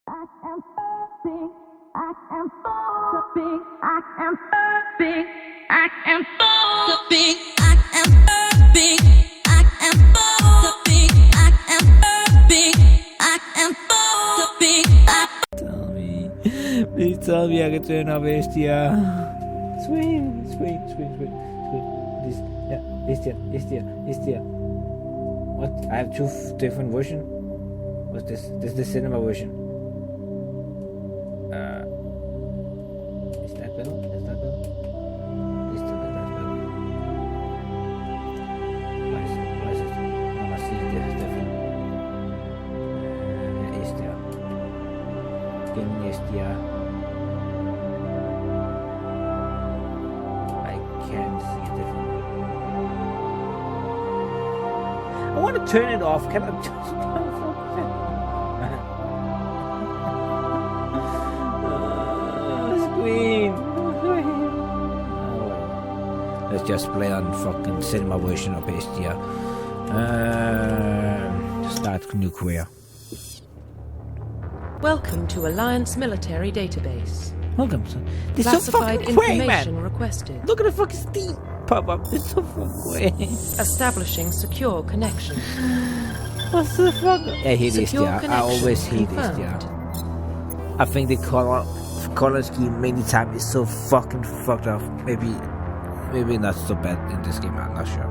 Please tell me I can turn off HDR. Swing. This, yeah. What? I have two different versions. What's this? This is the cinema version. Is that better? This still better. Why is it? I must see this is different. HDR. Gaming HDR. Can't see it different. I want to turn it off. Can I just screen? Let's just play on fucking cinema version of HDR. Start new career. Welcome to Alliance Military Database. Welcome, son. This is so Classified fucking quick, information man. requested. Look at the fucking Steam pop up. It's so fucking quick. Establishing secure connection. What the fuck? I hate Secure HDR. I always hate confirmed. HDR. I think the color scheme many times is so fucking fucked up. Maybe not so bad in this game. I'm not sure.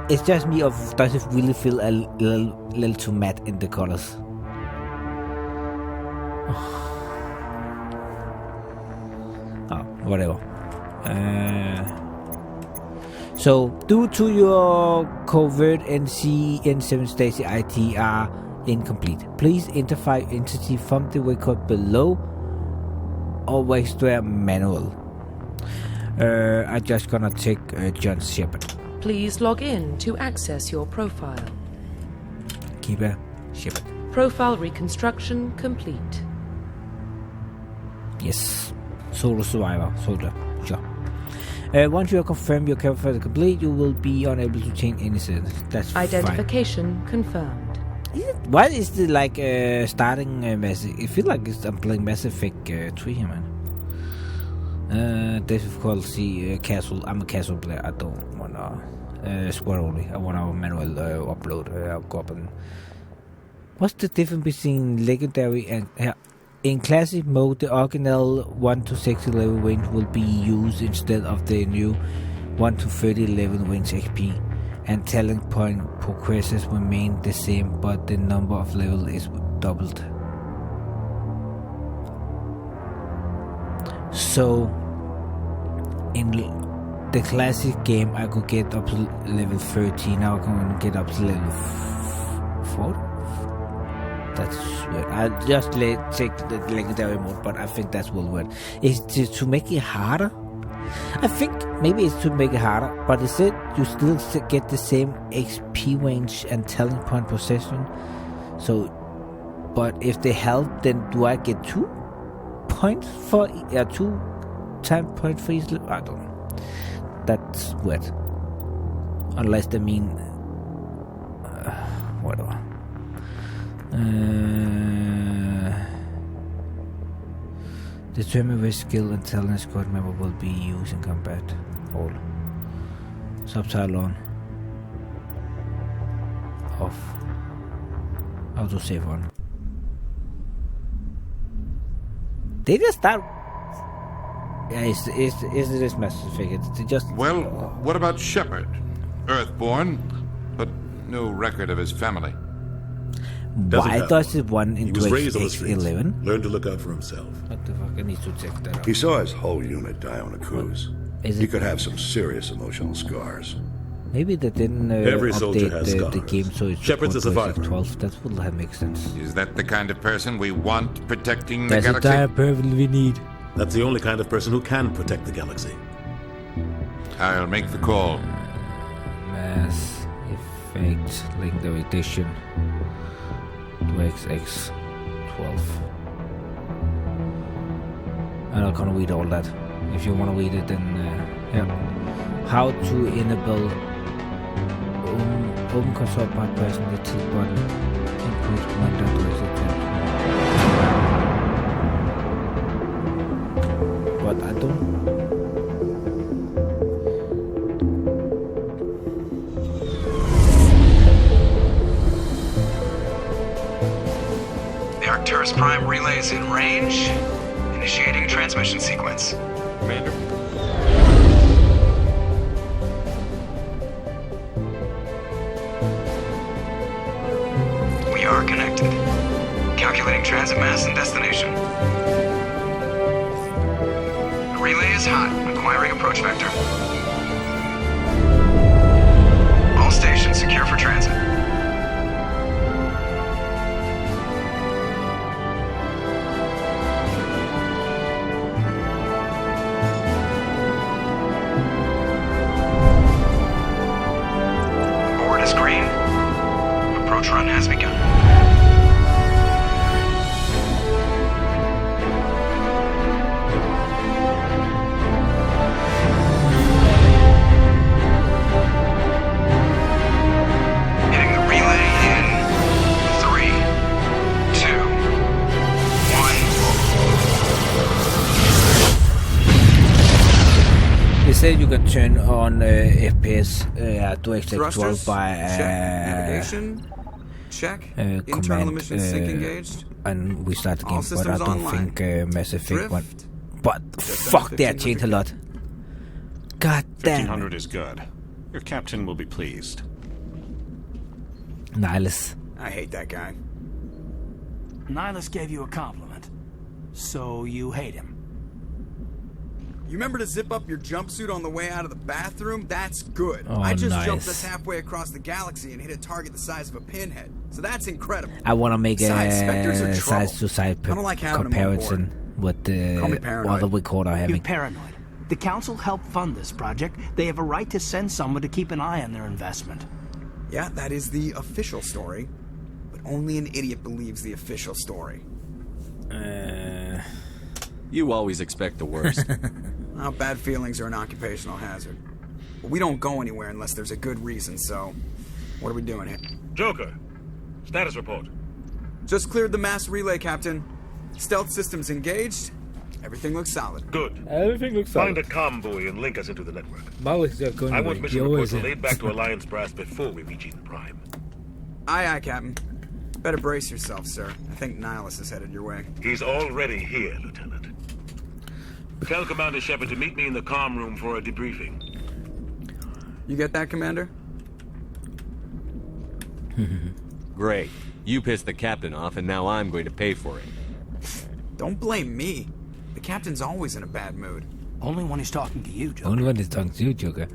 It's just me. Does it really feel a little too matte in the colors? Oh, whatever. So, due to your covert NC N7 Strategi IT are incomplete, please identify entity from the record below or extract manual. I'm just gonna take John Shepard. Please log in to access your profile. KibaSnowpaw. Profile reconstruction complete. Yes. Solo survivor. Soldier. Sure. Once you have confirmed your character is complete, you will be unable to change any settings. That's Identification confirmed. Why is the starting Mass? I feel like I'm playing Mass Effect 3 here, man. Difficulty casual. I'm a casual player. I don't wanna squad only. I wanna manual upload. I'll go up and. What's the difference between legendary and in classic mode? The original 1 to 60 level range will be used instead of the new 1 to 30 level range XP, and talent point progresses remain the same, but the number of levels is doubled. So in the classic game I could get up to level 13, now I can get up to level 4. That's weird. I just check the legendary mode, but I think that's well weird. Is it to make it harder? I think maybe it's to make it harder, but it said you still get the same XP range and talent point possession. So, but if they help, then do I get 2 points for 2 time point for each level? I don't know. That's weird. Unless they mean whatever. Determine which skill and talent squad member will be used in combat. All. Subtitle on. Off. Autosave on. They just start. Yeah, it's this message figure. They just. Well, what about Shepard? Earthborn, but no record of his family. Why does it one into X11? Learn to look out for himself. What the fuck? I need to check that out. He saw his whole unit die on a cruise. He could have some serious emotional scars. Maybe they didn't update the game so it's Shepard's a survivor. 12. That would make sense. Is that the kind of person we want protecting the That's galaxy? the type of person we need. That's the only kind of person who can protect the galaxy. I'll make the call. Mass Effect Legendary Edition to XX12. I'm not gonna read all that. If you wanna read it, then yeah. How to enable open console by pressing the T button. First prime relay is in range. Initiating transmission sequence. Commander. We are connected. Calculating transit mass and destination. The relay is hot. Acquiring approach vector. All stations secure for transit. Board is green. Approach run has begun. Said you can turn on FPS DualShock 12 by navigation check. Internal emission sync engaged. And we start the game, but I don't think Mass Effect one. But fuck, they have changed a lot. God damn. 1500 is good. Your captain will be pleased. Nihilus. I hate that guy. Nihilus gave you a compliment, so you hate him. You remember to zip up your jumpsuit on the way out of the bathroom? That's good. Oh, I just nice. jumped us halfway across the galaxy and hit a target the size of a pinhead. So that's incredible. I want to make a Spectres are side-to-side I don't like having them on comparison with the other record I have. You're paranoid. The Council helped fund this project. They have a right to send someone to keep an eye on their investment. Yeah, that is the official story. But only an idiot believes the official story. You always expect the worst. Well, bad feelings are an occupational hazard. But we don't go anywhere unless there's a good reason, so... What are we doing here? Joker, status report. Just cleared the mass relay, Captain. Stealth systems engaged. Everything looks solid. Good. Everything looks Find a comm buoy and link us into the network. Going I want mission reports relayed back to Alliance brass before we reach Eden Prime. Aye, aye, Captain. Better brace yourself, sir. I think Nihilus is headed your way. He's already here, Lieutenant. Tell Commander Shepard to meet me in the comm room for a debriefing. You get that, Commander? Great. You pissed the captain off, and now I'm going to pay for it. Don't blame me. The captain's always in a bad mood. Only when he's talking to you, Joker. Only when he's talking to you, Joker.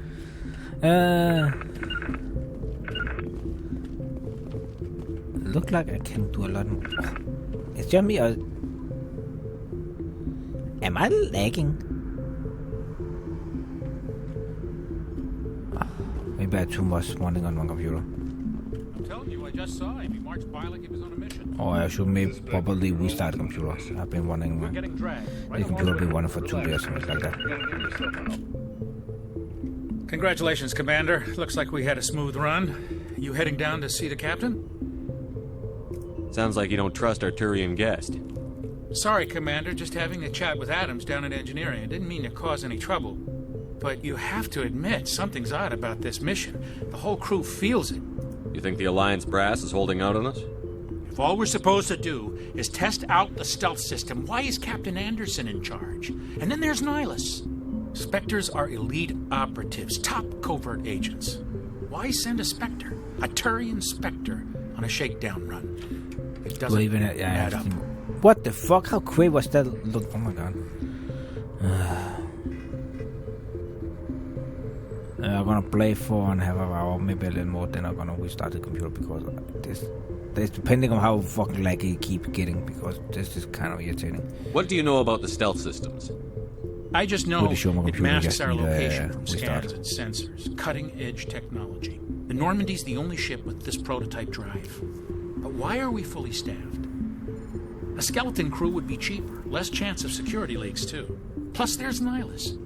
Look like I can do a lot more. It's just me or... Am I lagging? Maybe I had too much running on my computer. I'm telling you, I just saw him. He marched by like he was on a mission. Or I should maybe probably restart the computer. I've been running... the computer been running for 2 years, something like that. Congratulations, Commander. Looks like we had a smooth run. You heading down to see the captain? Sounds like you don't trust our Turian guest. Sorry, Commander. Just having a chat with Adams down in engineering. I didn't mean to cause any trouble. But you have to admit, something's odd about this mission. The whole crew feels it. You think the Alliance brass is holding out on us? If all we're supposed to do is test out the stealth system, why is Captain Anderson in charge? And then there's Nihilus. Spectres are elite operatives, top covert agents. Why send a Spectre, a Turian Spectre, on a shakedown run? It doesn't add up. What the fuck? How quick was that? Look, oh my god. I'm gonna play for and have an hour, maybe a little more, then I'm gonna restart the computer because this depending on how fucking laggy it keep getting, because this is kind of irritating. What do you know about the stealth systems? I just know it masks our location from restart. scans and sensors. Cutting-edge technology. The Normandy's the only ship with this prototype drive. But why are we fully staffed? A skeleton crew would be cheaper, less chance of security leaks too. Plus there's Nihilus.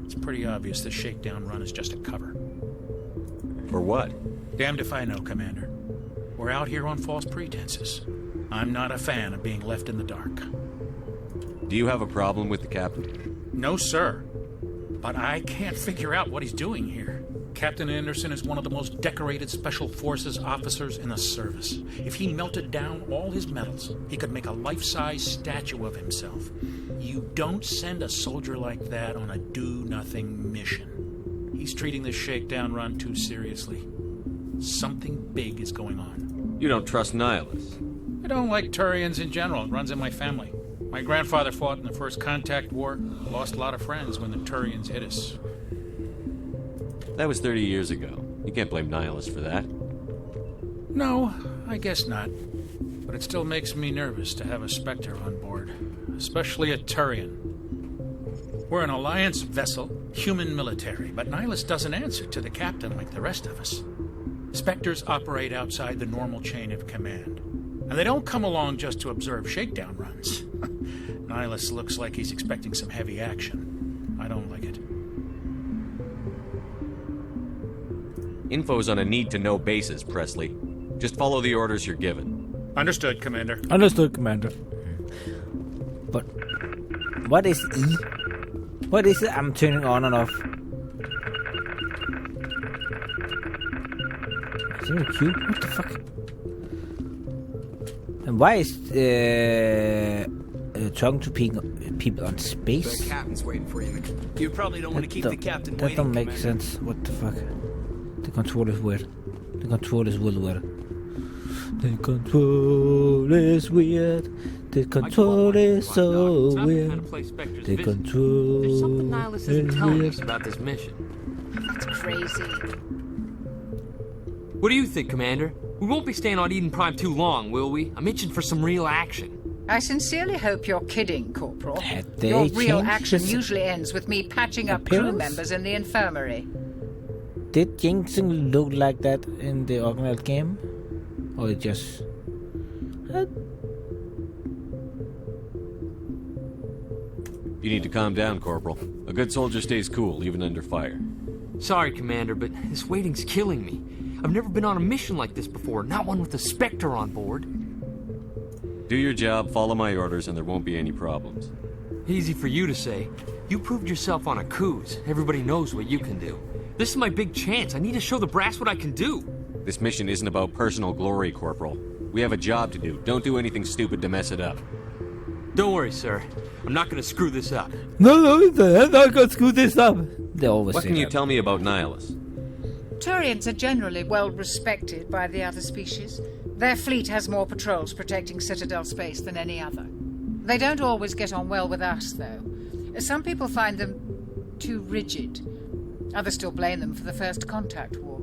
It's pretty obvious this shakedown run is just a cover. For what? Damned if I know, Commander. We're out here on false pretenses. I'm not a fan of being left in the dark. Do you have a problem with the captain? No, sir. But I can't figure out what he's doing here. Captain Anderson is one of the most decorated Special Forces officers in the service. If he melted down all his medals, he could make a life-size statue of himself. You don't send a soldier like that on a do-nothing mission. He's treating this shakedown run too seriously. Something big is going on. You don't trust 𝘼𝙗𝙘𝙪. I don't like Turians in general. It runs in my family. My grandfather fought in the First Contact War. Lost a lot of friends when the Turians hit us. That was 30 years ago. You can't blame 𝘼𝙗𝙘𝙪 for that. No, I guess not. But it still makes me nervous to have a Spectre on board. Especially a Turian. We're an Alliance vessel, human military, but 𝘼𝙗𝙘𝙪 doesn't answer to the captain like the rest of us. Spectres operate outside the normal chain of command. And they don't come along just to observe shakedown runs. 𝘼𝙗𝙘𝙪 looks like he's expecting some heavy action. I don't like it. Info's on a need-to-know basis, Presley. Just follow the orders you're given. Understood, Commander. Understood, Commander. But what is E? What is it I'm turning on and off? Is it a Q? What the fuck? And why is talking to people on space? The captain's waiting for you. You probably don't want to keep the captain that waiting. That don't make sense. What the fuck? The control is weird. The control is really weird. The control is weird. The control is so weird. The control There's something 𝘼𝙗𝙘𝙪 isn't telling us weird. about this mission. That's crazy. What do you think, Commander? We won't be staying on Eden Prime too long, will we? I'm itching for some real action. I sincerely hope you're kidding, Corporal. Had they Your real changed action his usually ends with me patching up crew appearance? members in the infirmary. Did Jensen look like that in the original game? Or it just... You need to calm down, Corporal. A good soldier stays cool, even under fire. Sorry, Commander, but this waiting's killing me. I've never been on a mission like this before, not one with a Spectre on board. Do your job, follow my orders, and there won't be any problems. Easy for you to say. You proved yourself on a 𝘼𝙗𝙘𝙪. Everybody knows what you can do. This is my big chance. I need to show the brass what I can do. This mission isn't about personal glory, Corporal. We have a job to do. Don't do anything stupid to mess it up. Don't worry, sir. I'm not going to screw this up. No, I'm not gonna screw this up. They always What say can you that. tell me about 𝘼𝙗𝙘𝙪? Turians are generally well respected by the other species. Their fleet has more patrols protecting Citadel space than any other. They don't always get on well with us, though. Some people find them too rigid. Others still blame them for the First Contact War.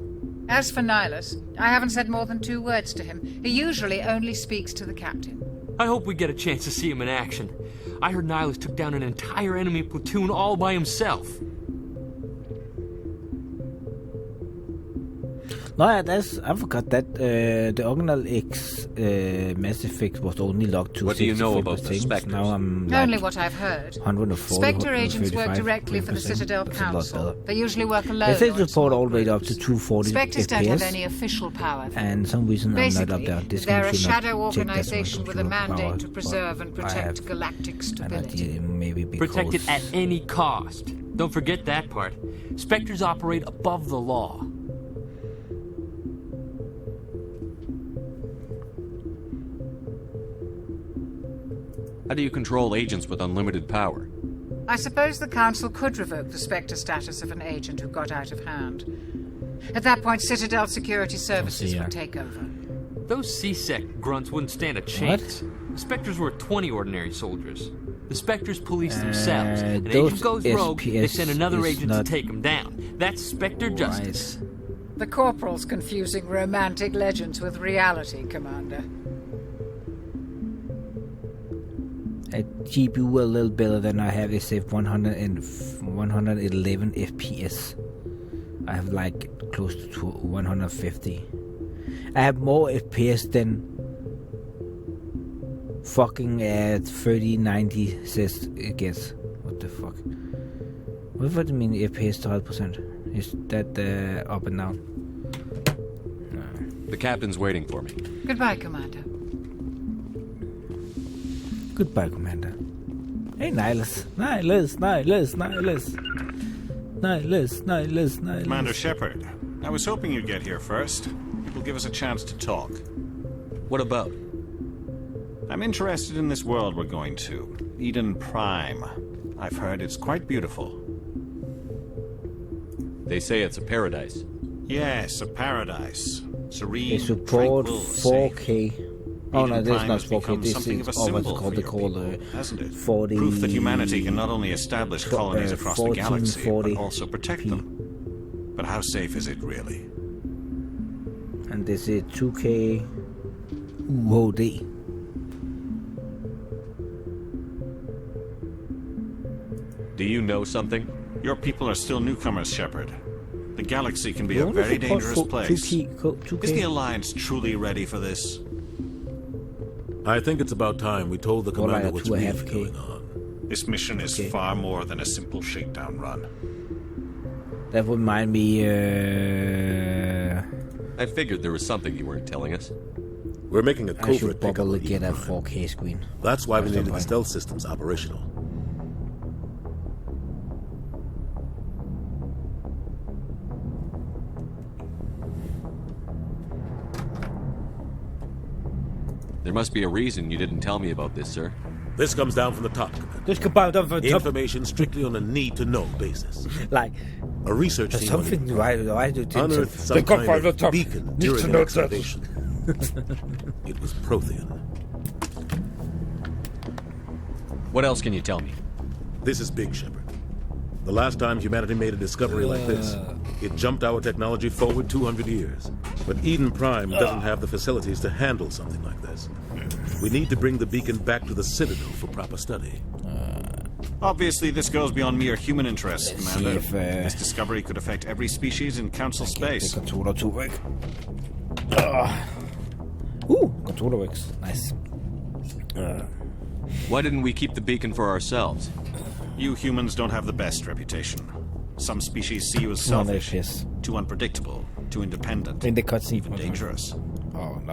As for 𝘼𝙗𝙘𝙪, I haven't said more than 2 words to him. He usually only speaks to the captain. I hope we get a chance to see him in action. I heard 𝘼𝙗𝙪 took down an entire enemy platoon all by himself. No, I forgot that the original X Mass Effect was only locked to What do you know about the things. Spectres? Now I'm Only what I've heard. 140, Spectre agents work 135, directly for the 100%. Citadel That's a lot Council. better. They usually work alone. They say or in support all small the way up to groups. 240 Spectres don't have FPS. any official power. And some reason I'm not up Basically, there. This they're game a should not shadow check that organization on with a computer mandate power, to preserve and but I protect have galactic an stability. idea, maybe because... Protect it at any cost. Don't forget that part. Spectres operate above the law. How do you control agents with unlimited power? I suppose the Council could revoke the Spectre status of an agent who got out of hand. At that point, Citadel Security Services would take over. Those C-Sec grunts wouldn't stand a chance. The Spectres were 20 ordinary soldiers. The Spectres police themselves. An agent goes rogue, they send another agent to take him down. That's Spectre justice. The Corporal's confusing romantic legends with reality, Commander. A GPU a little better than I have is 111 FPS. I have like close to 150. I have more FPS than fucking 3090 says it gets. What the fuck? What do you mean FPS to 100%? Is that up and down? No. The captain's waiting for me. Goodbye, Commander. Goodbye, Commander. Hey, 𝘼𝙗𝙘𝙪𝙗. Nihilus. Commander Shepard, I was hoping you'd get here first. It will give us a chance to talk. What about? I'm interested in this world we're going to. Eden Prime. I've heard it's quite beautiful. They say it's a paradise. Yes, a paradise. Serene, they support tranquil, 4K. safe. Oh no, Eden this is Prime not has 4K. become This something is of a what's symbol called. for They your call people, hasn't it? 40. Proof that humanity can not only establish colonies across the galaxy, but 1440 also protect them. But how safe is it really? And this is 2K UHD. Do you know something? Your people are still newcomers, Shepard. The galaxy can be a very dangerous place. Is the Alliance truly ready for this? I think it's about time we told the commander what's really going on. This mission is far more than a simple shakedown run. That would remind me, I figured there was something you weren't telling us. We're making a covert I should probably get a 4K screen. That's why we needed the stealth systems operational. There must be a reason you didn't tell me about this, sir. This comes down from the top, Commander. This comes down from the top. Information strictly on a need-to-know basis. Like a research team something why do you unearthed some kind of beacon during an excavation. It was Prothean. What else can you tell me? This is big, Shepard. The last time humanity made a discovery like this, it jumped our technology forward 200 years. But Eden Prime doesn't have the facilities to handle something like this. We need to bring the beacon back to the Citadel for proper study. Obviously, this goes beyond mere human interests, Commander. This discovery could affect every species in Council space. Controller 2 work. Controller works. Nice. Why didn't we keep the beacon for ourselves? You humans don't have the best reputation. Some species see you as selfish, too unpredictable, too independent, in the cutscene, even dangerous.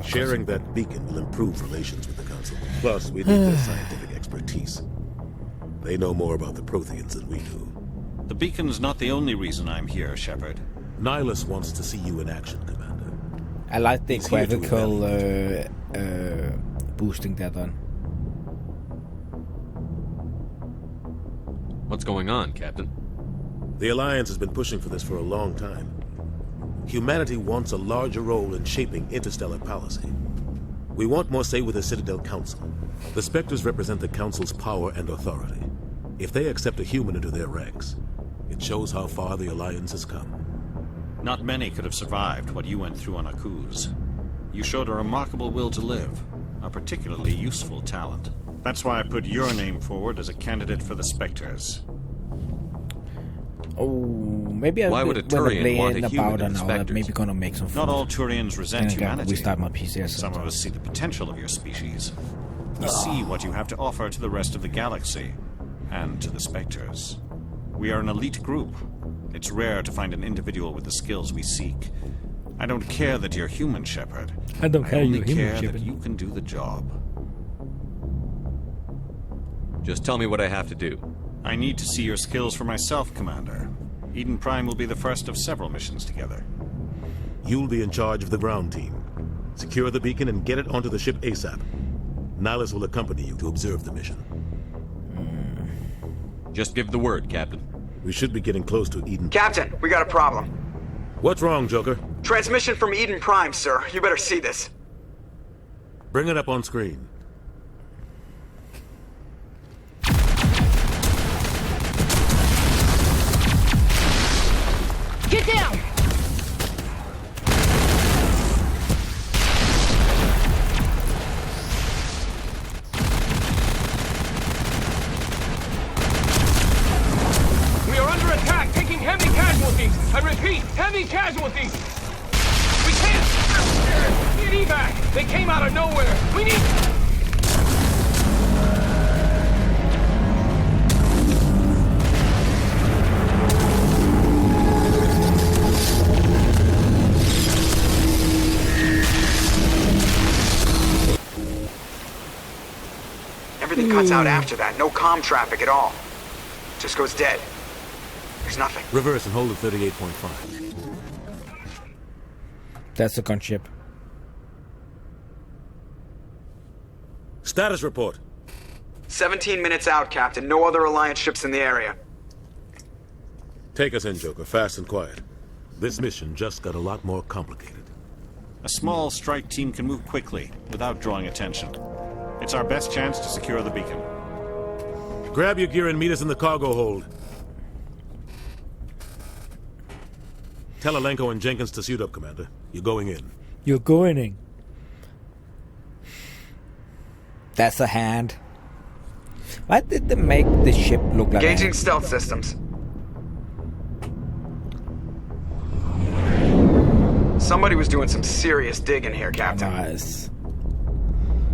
Sharing that beacon will improve relations with the Council. Plus, we need their scientific expertise. They know more about the Protheans than we do. The beacon's not the only reason I'm here, Shepard. Nihilus wants to see you in action, Commander. I like the graphical boosting that on. What's going on, Captain? The Alliance has been pushing for this for a long time. Humanity wants a larger role in shaping interstellar policy. We want more say with the Citadel Council. The Spectres represent the Council's power and authority. If they accept a human into their ranks, it shows how far the Alliance has come. Not many could have survived what you went through on 𝘼𝙗. You showed a remarkable will to live, a particularly useful talent. That's why I put your name forward as a candidate for the Spectres. Oh, maybe why would a Turian want a human in the Spectres? Maybe gonna make some. Not all Turians resent humanity. Restart my PC. Some of us see the potential of your species. We see what you have to offer to the rest of the galaxy, and to the Spectres. We are an elite group. It's rare to find an individual with the skills we seek. I don't care that you're human, Shepard. I don't care only you're human, care Shepard. that you can do the job. Just tell me what I have to do. I need to see your skills for myself, Commander. Eden Prime will be the first of several missions together. You'll be in charge of the ground team. Secure the beacon and get it onto the ship ASAP. Nihilus will accompany you to observe the mission. Just give the word, Captain. We should be getting close to Eden. Captain, we got a problem. What's wrong, Joker? Transmission from Eden Prime, sir. You better see this. Bring it up on screen. Get down! We are under attack, taking heavy casualties. I repeat, heavy casualties. We can't get evac. They came out of nowhere. We need... Everything cuts out after that. No comm traffic at all. Just goes dead. There's nothing. Reverse and hold at 38.5. That's a gunship. Status report. 17 minutes out, Captain. No other Alliance ships in the area. Take us in, Joker, fast and quiet. This mission just got a lot more complicated. A small strike team can move quickly without drawing attention. It's our best chance to secure the beacon. Grab your gear and meet us in the cargo hold. Tell Alenko and Jenkins to suit up, Commander. You're going in. You're going in. That's a hand. Why did they make the ship look like Engaging stealth systems. Somebody was doing some serious digging here, Captain. Nice.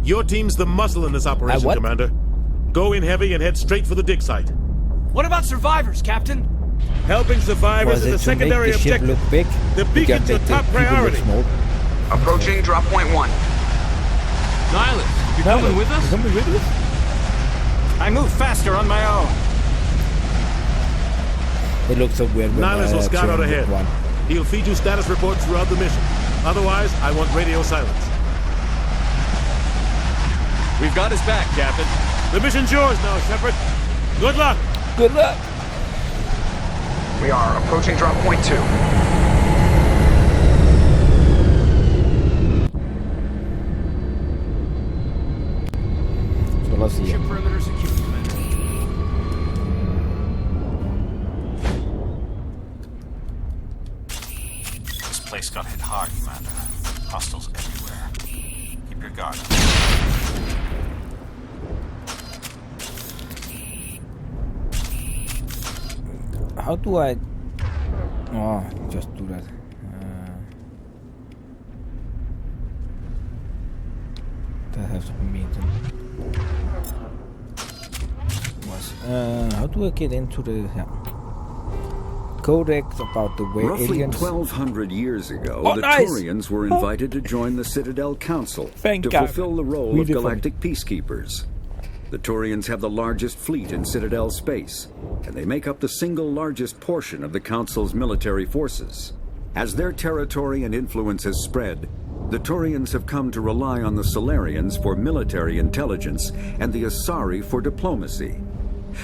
Your team's the muscle in this operation, Commander. Go in heavy and head straight for the dig site. What about survivors, Captain? Helping survivors is a secondary objective. Big? The beacon's your top priority. Approaching drop point 1. Nihilus, you coming with us? Coming with us? I move faster on my own. It looks so weird. Nihilus will scout out ahead. He'll feed you status reports throughout the mission. Otherwise, I want radio silence. We've got his back, Captain. The mission's yours now, Shepard. Good luck. Good luck. We are approaching drop point 2. So let's see. Ship perimeter secure, Commander. This place got hit hard, Commander. Hostiles everywhere. Keep your guard up. How do I... Oh, just do that. That has to be me then. How do I get into the... Codex about the way Roughly aliens... 1,200 years ago, Oh, the nice! Turians were invited to join the Citadel Council to God. fulfill the role Really of galactic peacekeepers. The Turians have the largest fleet in Citadel space, and they make up the single largest portion of the Council's military forces. As their territory and influence has spread, the Turians have come to rely on the Solarians for military intelligence and the Asari for diplomacy.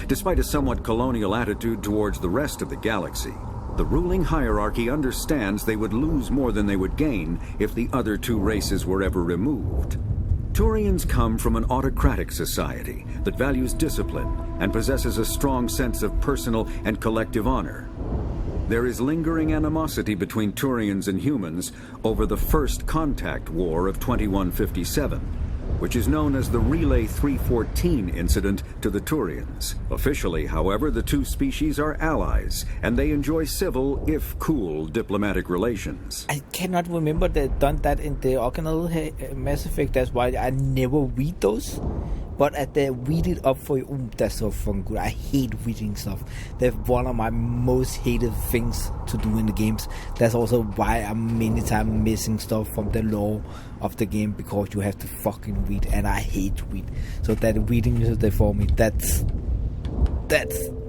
Despite a somewhat colonial attitude towards the rest of the galaxy, the ruling hierarchy understands they would lose more than they would gain if the other two races were ever removed. Turians come from an autocratic society that values discipline and possesses a strong sense of personal and collective honor. There is lingering animosity between Turians and humans over the First Contact War of 2157, which is known as the Relay 314 incident to the Turians. Officially, however, the two species are allies, and they enjoy civil, if cool, diplomatic relations. I cannot remember they've done that in the original Mass Effect. That's why I never read those. But at the read it up for you, that's so fucking good. I hate reading stuff. That's one of my most hated things to do in the games. That's also why I'm many times missing stuff from the lore of the game, because you have to fucking read, and I hate to read. So that reading is there for me. That's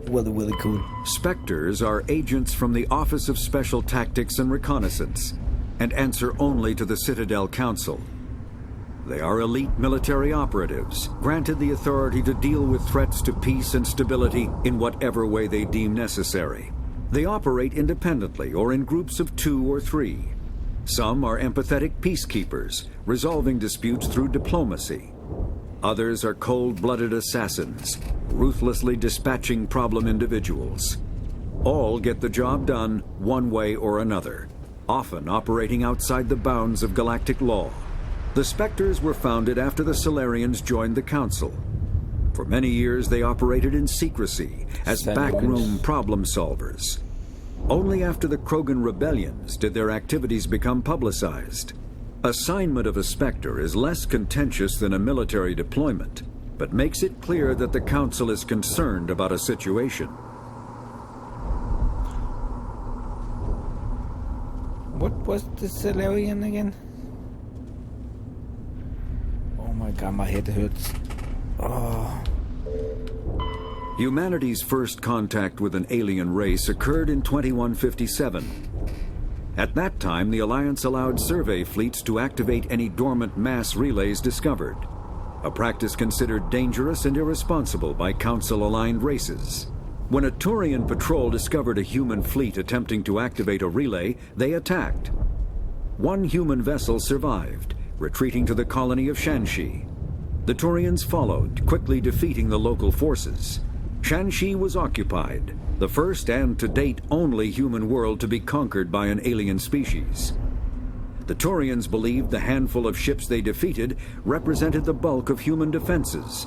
really, really cool. Spectres are agents from the Office of Special Tactics and Reconnaissance, and answer only to the Citadel Council. They are elite military operatives, granted the authority to deal with threats to peace and stability in whatever way they deem necessary. They operate independently or in groups of 2 or 3. Some are empathetic peacekeepers, resolving disputes through diplomacy. Others are cold-blooded assassins, ruthlessly dispatching problem individuals. All get the job done one way or another, often operating outside the bounds of galactic law. The Spectres were founded after the Solarians joined the Council. For many years, they operated in secrecy as backroom problem solvers. Only after the Krogan rebellions did their activities become publicized. Assignment of a Spectre is less contentious than a military deployment, but makes it clear that the Council is concerned about a situation. What was the Solarian again? Oh my god, my head hurts. Oh. Humanity's first contact with an alien race occurred in 2157. At that time, the Alliance allowed survey fleets to activate any dormant mass relays discovered, a practice considered dangerous and irresponsible by Council-aligned races. When a Turian patrol discovered a human fleet attempting to activate a relay, they attacked. One human vessel survived, retreating to the colony of Shanxi. The Turians followed, quickly defeating the local forces. Shanxi was occupied, the first and to date only human world to be conquered by an alien species. The Turians believed the handful of ships they defeated represented the bulk of human defenses,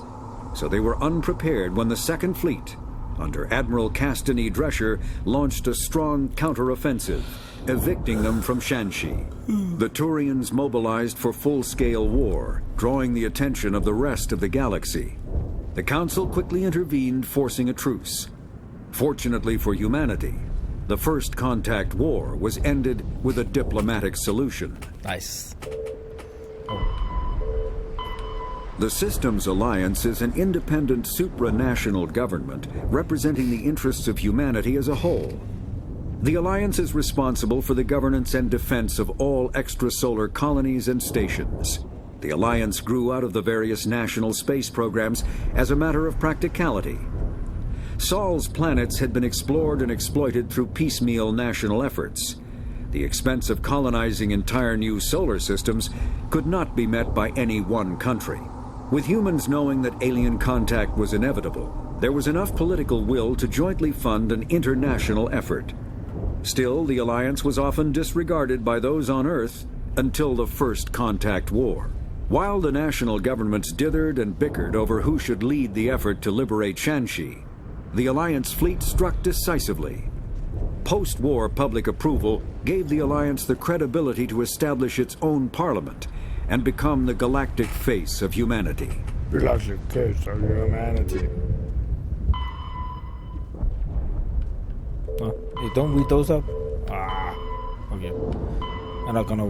so they were unprepared when the Second Fleet, under Admiral Castany Drescher, launched a strong counteroffensive, evicting them from Shanxi. The Turians mobilized for full-scale war, drawing the attention of the rest of the galaxy. The Council quickly intervened, forcing a truce. Fortunately for humanity, the First Contact War was ended with a diplomatic solution. Nice. The Systems Alliance is an independent supranational government representing the interests of humanity as a whole. The Alliance is responsible for the governance and defense of all extrasolar colonies and stations. The Alliance grew out of the various national space programs as a matter of practicality. Sol's planets had been explored and exploited through piecemeal national efforts. The expense of colonizing entire new solar systems could not be met by any one country. With humans knowing that alien contact was inevitable, there was enough political will to jointly fund an international effort. Still, the Alliance was often disregarded by those on Earth until the First Contact War. While the national governments dithered and bickered over who should lead the effort to liberate Shanxi, the Alliance fleet struck decisively. Post-war public approval gave the Alliance the credibility to establish its own parliament and become the galactic face of humanity. Galactic face of humanity. Oh, hey, don't read those up? Ah, okay. I'm not gonna...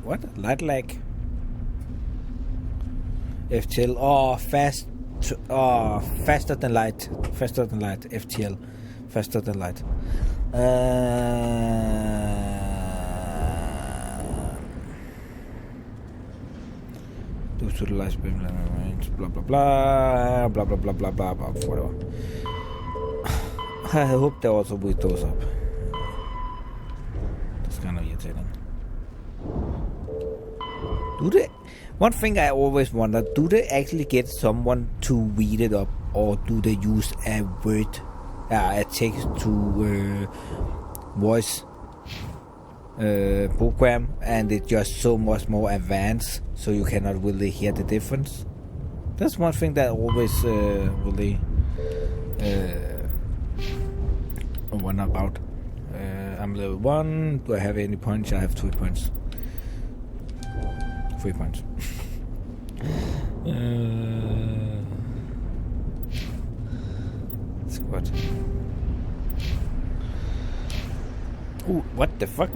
what? Light lag? FTL. Oh, fast... faster than light. Faster than light. FTL. Faster than light. Due to the light speed range, blah blah blah, blah blah blah blah blah blah, whatever. I hope they also read those up. That's kind of irritating. Do they? One thing I always wonder, do they actually get someone to read it up, or do they use a word, a text to voice program, and it's just so much more advanced, so you cannot really hear the difference? That's one thing that I always really wonder about. I'm level 1. Do I have any points? I have 2 points. 3 points. Squad. Ooh, what the fuck?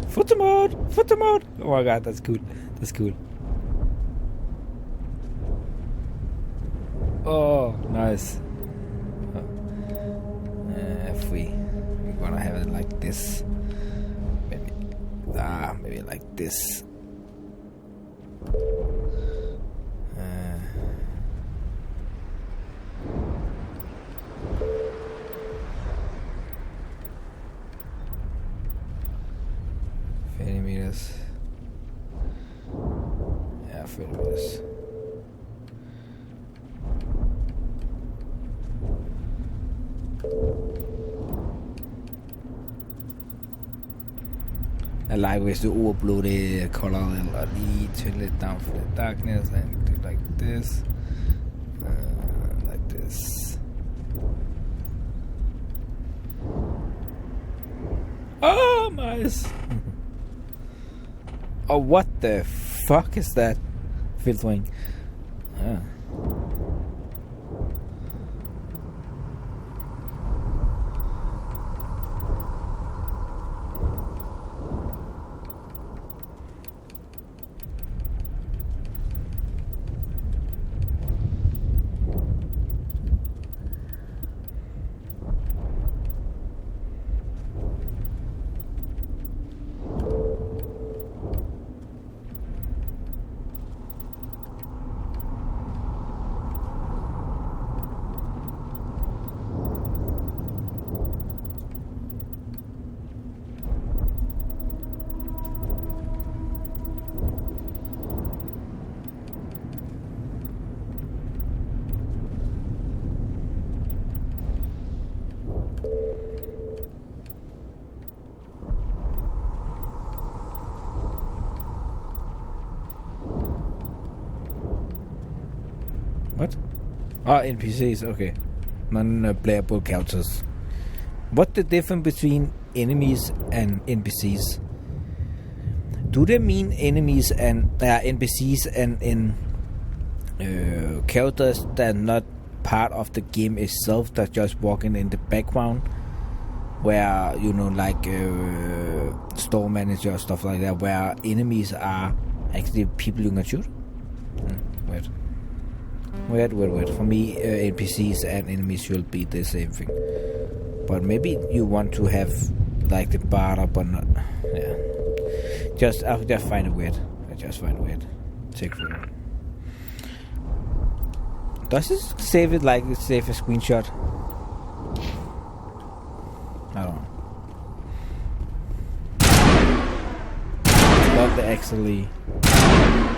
Photo mode! Photo mode! Oh my god, that's cool. That's cool. Oh, nice. We're gonna have it like this. Maybe like this. Meters. Yeah, 30 meters. I like hvis du overblå det color eller lige turn it down for the darkness and do like this. Like this. Oh, nice. Oh, what the fuck is that filtering? What? NPCs, okay. Non-playable characters. What's the difference between enemies and NPCs? Do they mean enemies and NPCs and in characters that are not part of the game itself, that just walking in the background, where like store manager, stuff like that, where enemies are actually people you can shoot? Wait. For me, NPCs and enemies should be the same thing. But maybe you want to have like the barter, but not. Yeah. I'll just find it weird. Take for it. Does it save it like it save a screenshot? I don't know. Not actually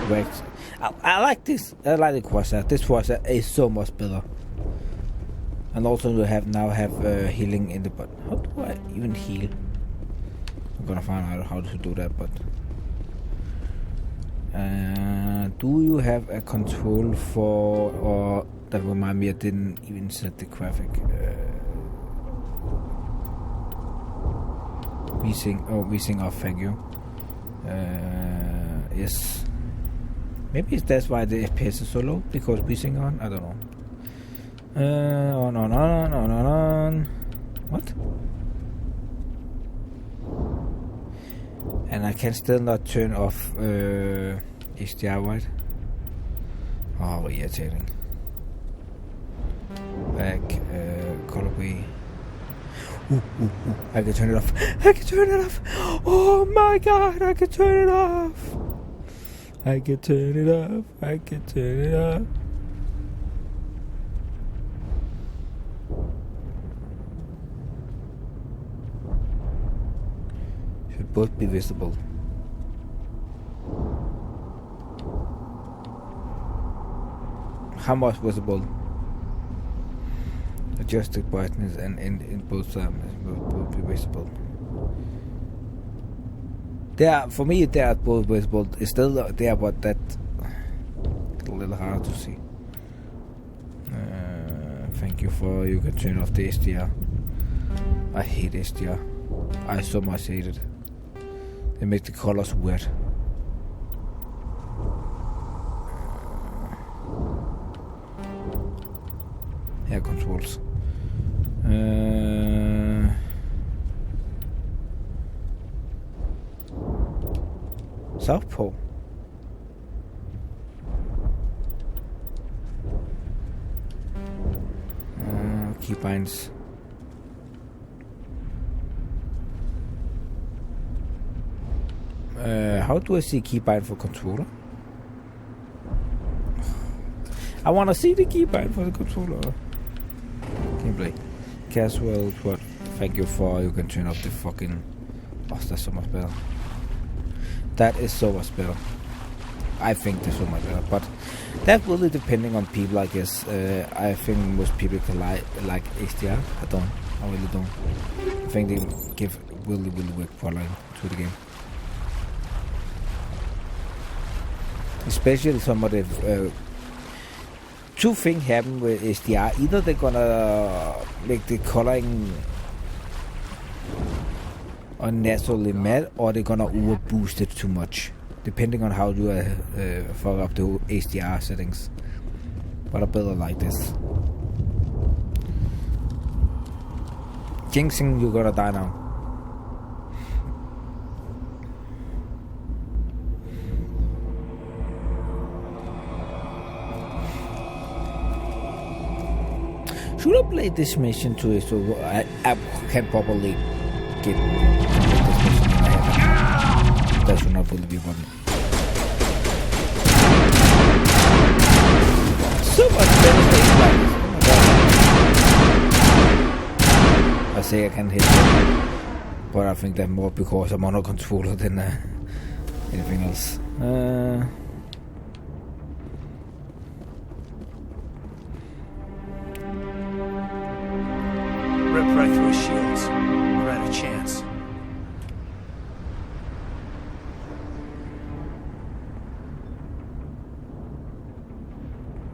works. I like this. I like the Corsair. This Corsair is so much better. And also you now have healing in the butt. How do I even heal? I'm gonna find out how to do that, but do you have a control for, or that remind me I didn't even set the graphic. VSync off, thank you. Yes. Maybe that's why the FPS is so low, because VSync on? I don't know. On. What? And I can still not turn off HDR, right? Oh, irritating. Back, colorway. I can turn it off. Oh my god, I can turn it off. I can turn it off. Should both be visible. How much visible? Adjust the brightness and in both sides both be visible. For me, they are both visible. It's still there, but that's a little hard to see. Thank you for you can turn off the HDR. I hate HDR. I so much hate it. They make the colors weird. Hair controls. Southpaw. Keybinds. How do I see keybind for controller? I want to see the keybind for the controller. Gameplay. Casual, what? Thank you for you can turn off the fucking. Oh, that's so much better. That is so much better. I think that's so much better, but that really depending on people, I guess. I think most people can like HDR. I really don't. I think they give really work following to the game. Especially some of the two things happen with HDR. Either they're gonna make the coloring unnaturally matte, or they're gonna overboost it too much, depending on how you fuck up the HDR settings. But I better like this. Jinxing, you're gonna die now. Should I play this mission to it so I can probably get this mission in my head? That should not really be one. So much better things like this. Oh my god. I say I can hit it, but I think that more because I'm on a controller than anything else. Rip right through his shields. We're out of chance.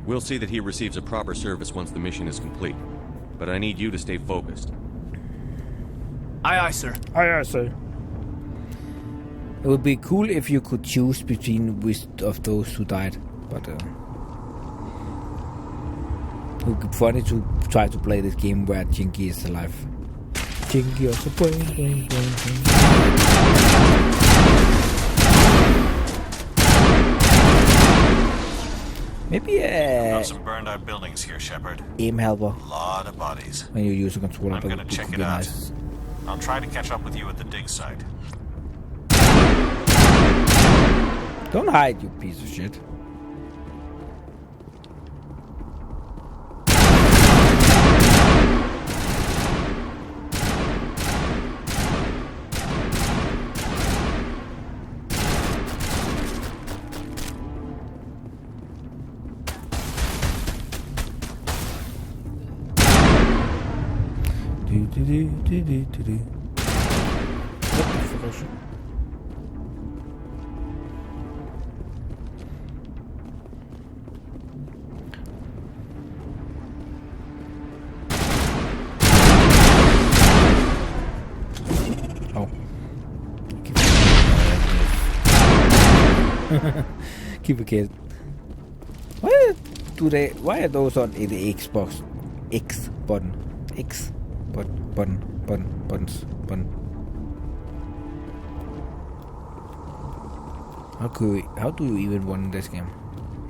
We'll see that he receives a proper service once the mission is complete. But I need you to stay focused. Aye, aye, sir. Aye, aye, sir. It would be cool if you could choose between which of those who died, but it would be funny to try to play this game where Jinky is alive. Jinky also boing. Maybe got some burned out buildings here, Shepard. Aim helper. A lot of bodies. When you use a controller, I'm gonna check it out. Nice. I'll try to catch up with you at the dig site. Don't hide, you piece of shit. Keep a kid. Why are those on the Xbox X button? X buttons. How do you even win this game?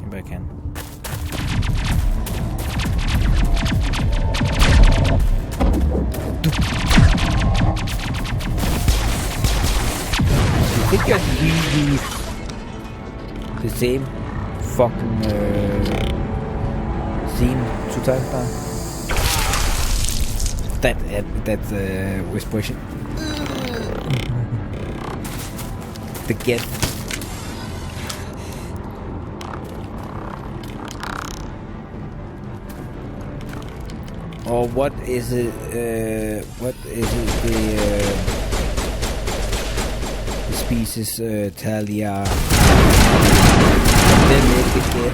Maybe I can. I think I reuse the same fucking scene 2 times now. That's whisperation. The get. Or what is it? What is it? The species Talia. Then make the get.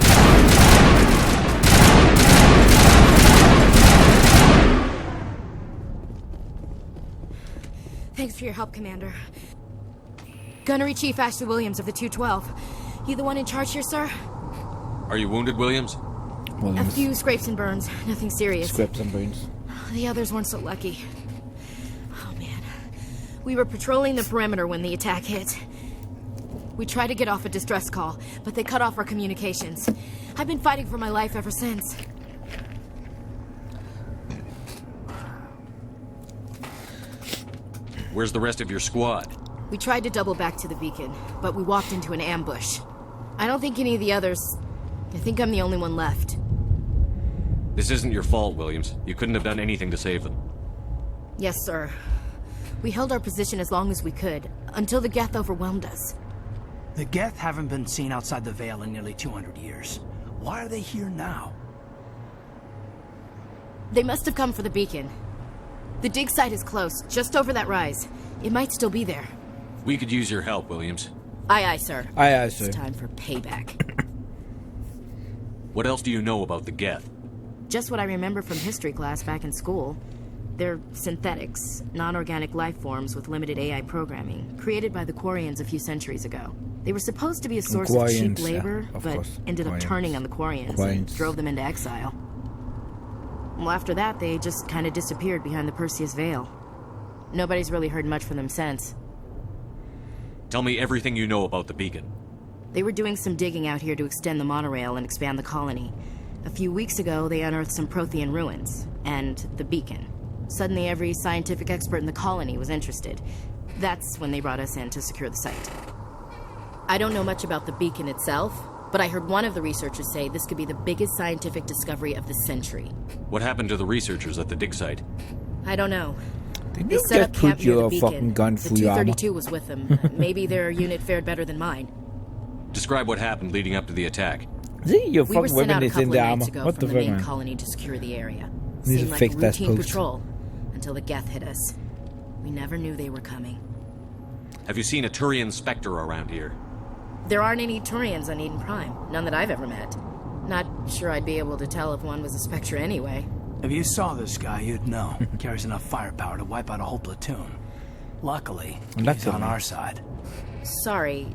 Thanks for your help, Commander. Gunnery Chief Ashley Williams of the 212. You the one in charge here, sir? Are you wounded, Williams? A few scrapes and burns. Nothing serious. Scrapes and burns. The others weren't so lucky. Oh, man. We were patrolling the perimeter when the attack hit. We tried to get off a distress call, but they cut off our communications. I've been fighting for my life ever since. Where's the rest of your squad? We tried to double back to the beacon, but we walked into an ambush. I don't think any of the others... I think I'm the only one left. This isn't your fault, Williams. You couldn't have done anything to save them. Yes, sir. We held our position as long as we could, until the Geth overwhelmed us. The Geth haven't been seen outside the Veil in nearly 200 years. Why are they here now? They must have come for the beacon. The dig site is close, just over that rise. It might still be there. We could use your help, Williams. Aye, aye, sir. Aye, aye, sir. It's time for payback. What else do you know about the Geth? Just what I remember from history class back in school. They're synthetics, non-organic life forms with limited AI programming, created by the Quarians a few centuries ago. They were supposed to be a source of cheap labor, but ended up turning on the Quarians and drove them into exile. Well, after that, they just kind of disappeared behind the Perseus Veil. Nobody's really heard much from them since. Tell me everything you know about the beacon. They were doing some digging out here to extend the monorail and expand the colony. A few weeks ago, they unearthed some Prothean ruins, and the beacon. Suddenly, every scientific expert in the colony was interested. That's when they brought us in to secure the site. I don't know much about the beacon itself, but I heard one of the researchers say this could be the biggest scientific discovery of the century. What happened to the researchers at the dig site? I don't know. Didn't they you set up just camp put near your the beacon. fucking gun The through your armor? 232 was with them. Maybe their unit fared better than mine. Describe what happened leading up to the attack. See, your We were fucking sent out women a is couple in of the nights armor. ago What from the the fuck, main man? colony to secure the area. Need to Seemed like fix a that routine post. patrol until the Geth hit us. We never knew they were coming. Have you seen a Turian Spectre around here? There aren't any Turians on Eden Prime. None that I've ever met. Not sure I'd be able to tell if one was a Spectre anyway. If you saw this guy, you'd know. Carries enough firepower to wipe out a whole platoon. Luckily, he's on our side. Sorry.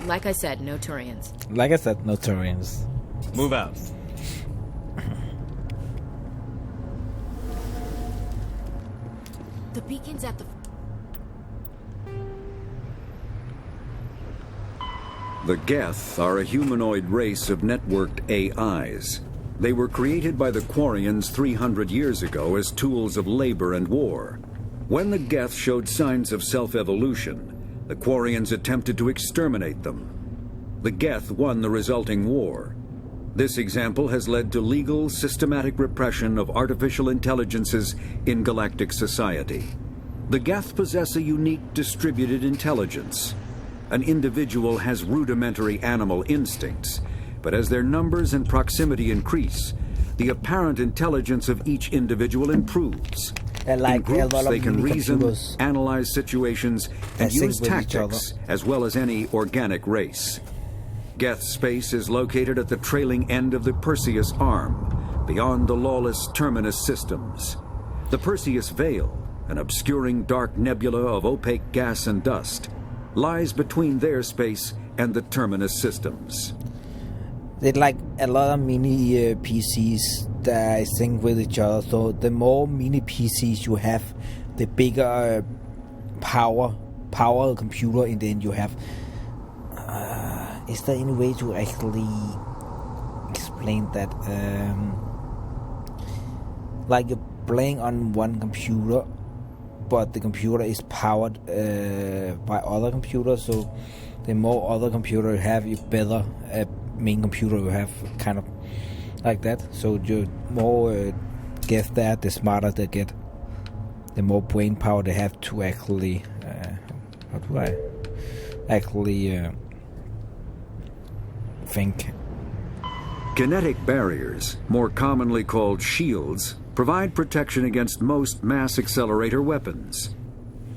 Like I said, no Turians. Like I said, no Turians. Move out. The beacon's at the... The Geth are a humanoid race of networked AIs. They were created by the Quarians 300 years ago as tools of labor and war. When the Geth showed signs of self-evolution, the Quarians attempted to exterminate them. The Geth won the resulting war. This example has led to legal, systematic repression of artificial intelligences in galactic society. The Geth possess a unique distributed intelligence. An individual has rudimentary animal instincts, but as their numbers and proximity increase, the apparent intelligence of each individual improves. In groups, they can reason, analyze situations, and use tactics, as well as any organic race. Geth space is located at the trailing end of the Perseus Arm, beyond the lawless Terminus systems. The Perseus Veil, an obscuring dark nebula of opaque gas and dust, lies between their space and the Terminus systems. They're like a lot of mini PCs that I sync with each other. So the more mini PCs you have, the bigger power computer in the end you have. Is there any way to actually explain that? Like you're playing on one computer, but the computer is powered by other computers. So the more other computer you have, you better main computer you have, kind of like that. So the more Geth there, the smarter they get, the more brain power they have to actually think. Kinetic barriers, more commonly called shields, provide protection against most mass accelerator weapons.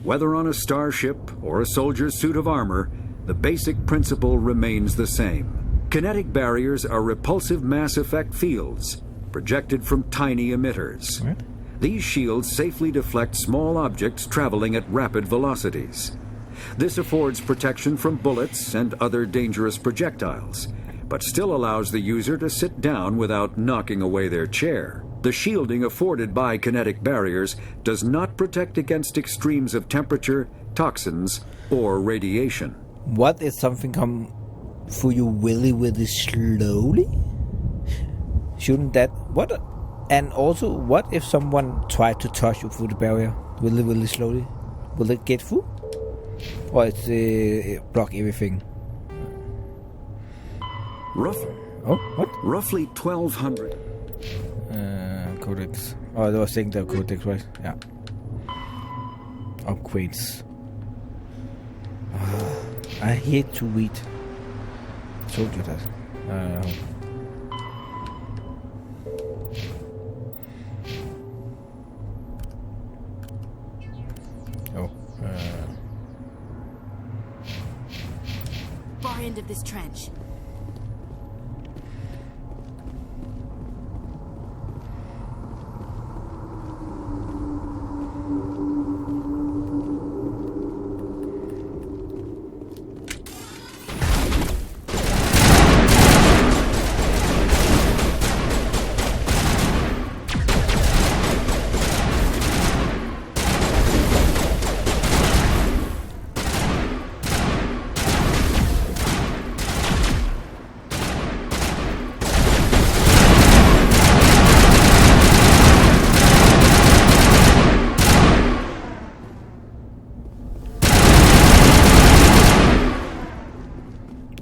Whether on a starship or a soldier's suit of armor, the basic principle remains the same. Kinetic barriers are repulsive mass effect fields, projected from tiny emitters. What? These shields safely deflect small objects traveling at rapid velocities. This affords protection from bullets and other dangerous projectiles, but still allows the user to sit down without knocking away their chair. The shielding afforded by kinetic barriers does not protect against extremes of temperature, toxins, or radiation. What if something come for you really slowly? Shouldn't that... What? And also, what if someone tried to touch you through the barrier really slowly? Will it get through? Or it block everything? Roughly 1,200. Codex. Oh, they were saying the codex, right? Yeah. Upgrades. I hate to read. I told you that. Far end of this trench.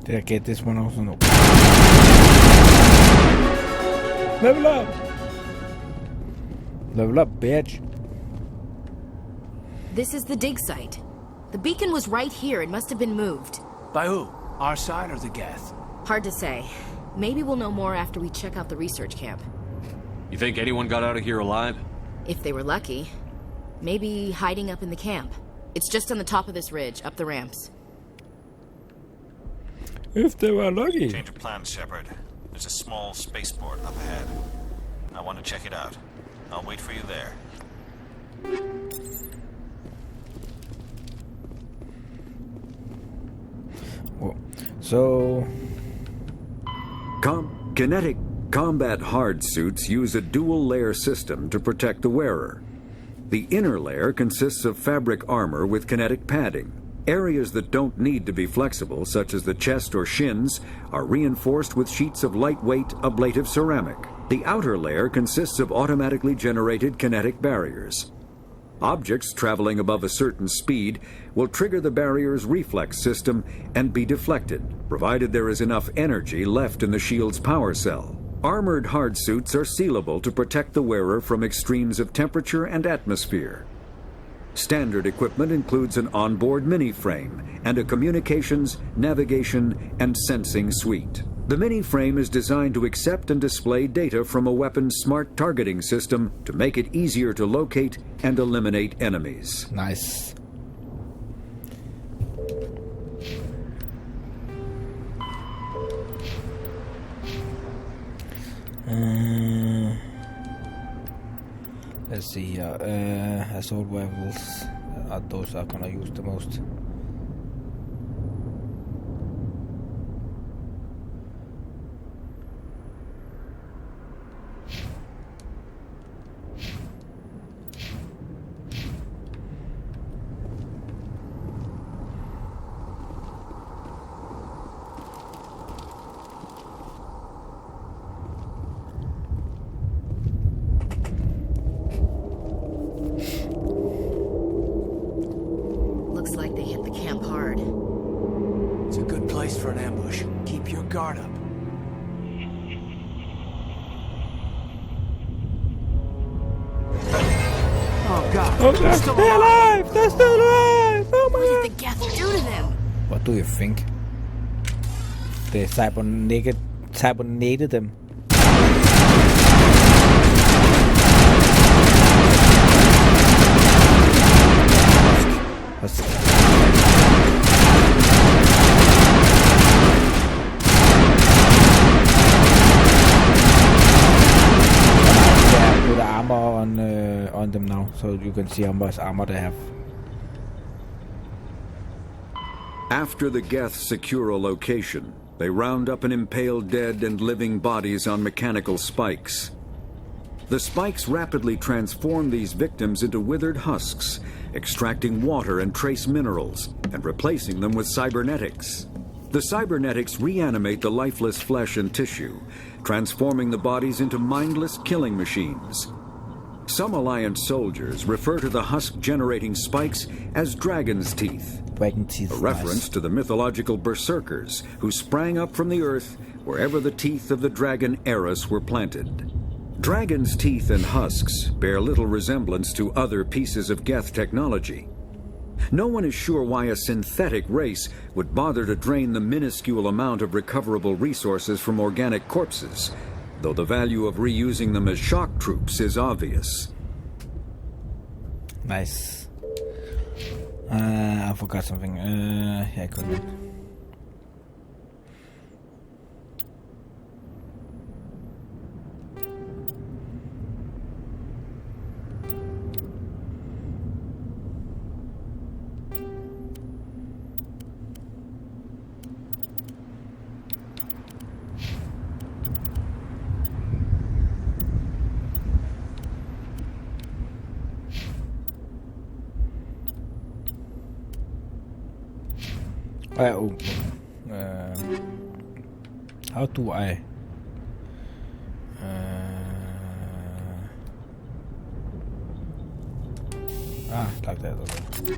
Did I get this one also? No. Level up! Level up, bitch. This is the dig site. The beacon was right here. It must have been moved. By who? Our side or the Geth? Hard to say. Maybe we'll know more after we check out the research camp. You think anyone got out of here alive? If they were lucky. Maybe hiding up in the camp. It's just on the top of this ridge, up the ramps. If they were lucky. Change of plans, Shepard. There's a small spaceport up ahead. I want to check it out. I'll wait for you there. So... Kinetic combat hard suits use a dual-layer system to protect the wearer. The inner layer consists of fabric armor with kinetic padding. Areas that don't need to be flexible, such as the chest or shins, are reinforced with sheets of lightweight, ablative ceramic. The outer layer consists of automatically generated kinetic barriers. Objects traveling above a certain speed will trigger the barrier's reflex system and be deflected, provided there is enough energy left in the shield's power cell. Armored hard suits are sealable to protect the wearer from extremes of temperature and atmosphere. Standard equipment includes an onboard mini-frame and a communications, navigation, and sensing suite. The mini-frame is designed to accept and display data from a weapon's smart targeting system to make it easier to locate and eliminate enemies. Nice. Let's see here. Assault rifles. Those are gonna use the most. Do you think? They cybernated them. Put armor on them now, so you can see how much armor they have. After the Geth secure a location, they round up and impale dead and living bodies on mechanical spikes. The spikes rapidly transform these victims into withered husks, extracting water and trace minerals, and replacing them with cybernetics. The cybernetics reanimate the lifeless flesh and tissue, transforming the bodies into mindless killing machines. Some Alliance soldiers refer to the husk-generating spikes as dragon's teeth. A reference to the mythological berserkers who sprang up from the earth wherever the teeth of the dragon Eris were planted. Dragon's teeth and husks bear little resemblance to other pieces of Geth technology. No one is sure why a synthetic race would bother to drain the minuscule amount of recoverable resources from organic corpses, though the value of reusing them as shock troops is obvious. Nice. I forgot something. Yeah, I couldn't. How do I? Like that. Okay.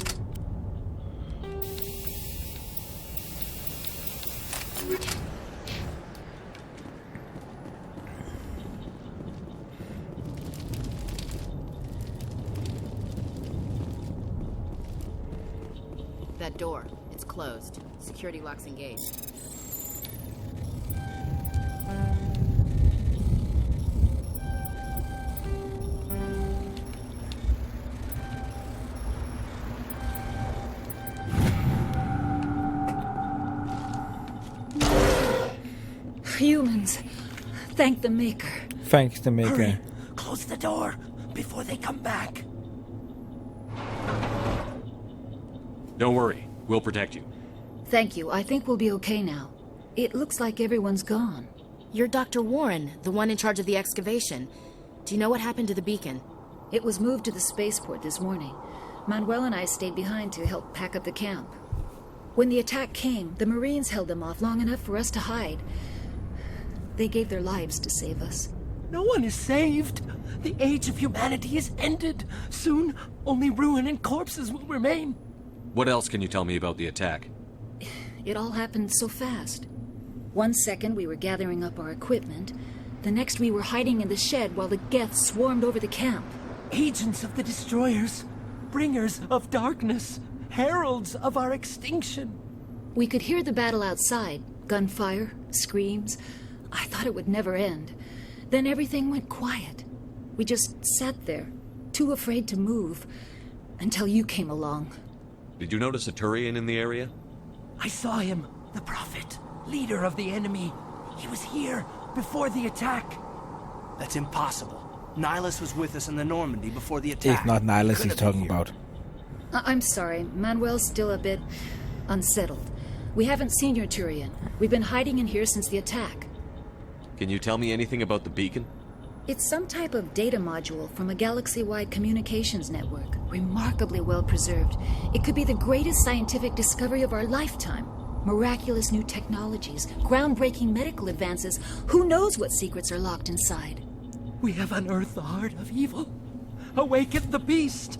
That door, it's closed. Security locks engaged. Humans. Thank the Maker. Thanks the Maker. Hurry. Close the door before they come back. Don't worry. We'll protect you. Thank you. I think we'll be okay now. It looks like everyone's gone. You're Dr. Warren, the one in charge of the excavation. Do you know what happened to the beacon? It was moved to the spaceport this morning. Manuel and I stayed behind to help pack up the camp. When the attack came, the Marines held them off long enough for us to hide. They gave their lives to save us. No one is saved. The age of humanity is ended. Soon, only ruin and corpses will remain. What else can you tell me about the attack? It all happened so fast. 1 second we were gathering up our equipment. The next we were hiding in the shed while the Geth swarmed over the camp. Agents of the destroyers. Bringers of darkness. Heralds of our extinction. We could hear the battle outside. Gunfire, screams. I thought it would never end. Then everything went quiet. We just sat there, too afraid to move, until you came along. Did you notice a Turian in the area? I saw him, the Prophet, leader of the enemy. He was here before the attack. That's impossible. Nihilus was with us in the Normandy before the attack. It's not Nihilus he's talking about. I'm sorry. Manuel's still a bit unsettled. We haven't seen your Turian. We've been hiding in here since the attack. Can you tell me anything about the beacon? It's some type of data module from a galaxy-wide communications network. Remarkably well preserved. It could be the greatest scientific discovery of our lifetime. Miraculous new technologies, groundbreaking medical advances. Who knows what secrets are locked inside? We have unearthed the heart of evil, awakened the beast,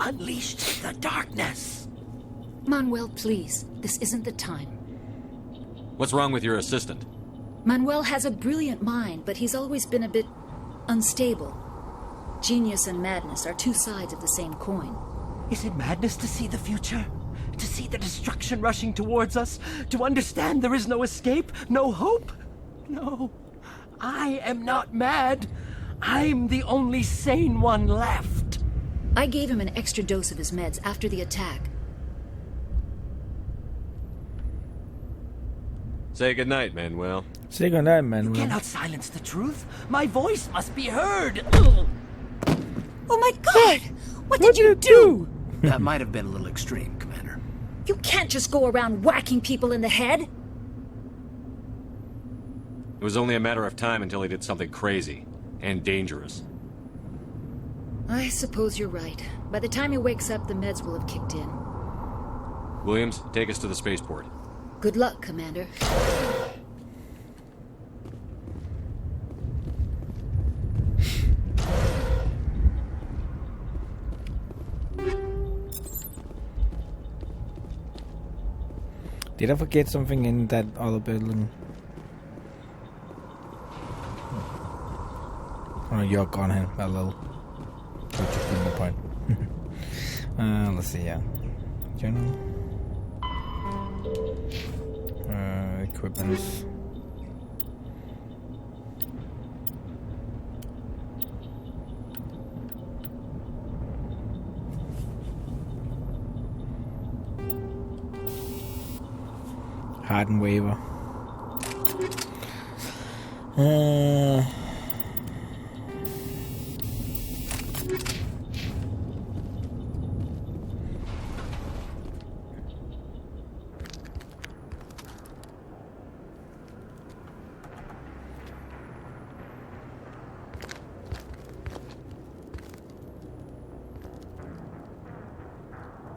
unleashed the darkness. Manuel, please. This isn't the time. What's wrong with your assistant? Manuel has a brilliant mind, but he's always been a bit unstable. Genius and madness are two sides of the same coin. Is it madness to see the future? To see the destruction rushing towards us? To understand there is no escape? No hope? No. I am not mad. I'm the only sane one left. I gave him an extra dose of his meds after the attack. Say goodnight, Manuel. Say goodnight, Manuel. You cannot silence the truth. My voice must be heard. Oh my God! What did you do? That might have been a little extreme, Commander. You can't just go around whacking people in the head. It was only a matter of time until he did something crazy and dangerous. I suppose you're right. By the time he wakes up, the meds will have kicked in. Williams, take us to the spaceport. Good luck, Commander. Did I forget something in that other building? Oh, you're gone here a little. Just give me a point. Let's see, yeah. Journal. Equipments. Harden waiver.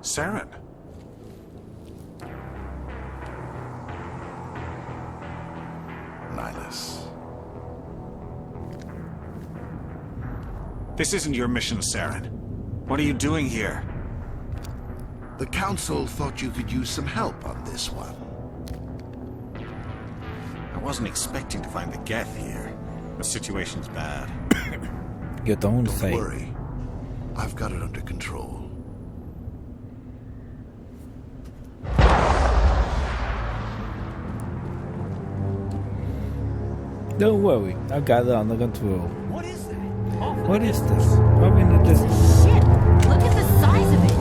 Saren. Nihilus. This isn't your mission, Saren. What are you doing here? The Council thought you could use some help on this one. I wasn't expecting to find the Geth here. The situation's bad. You don't say. Don't worry. I've got it under control. Don't worry, I got it under control. What is that? What is this? Up in the distance. Shit! Look at the size of it!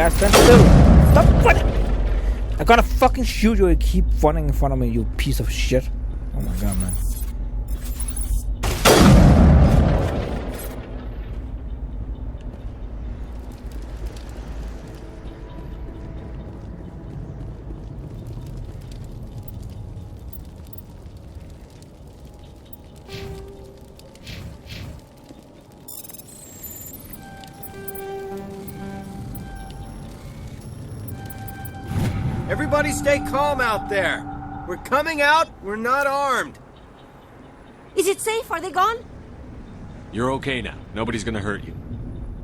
guy, stand still. Stop running. I gotta fucking shoot you. You keep running in front of me, you piece of shit. Oh my god, man. Everybody stay calm out there. We're coming out. We're not armed. Is it safe? Are they gone? You're okay now. Nobody's gonna hurt you.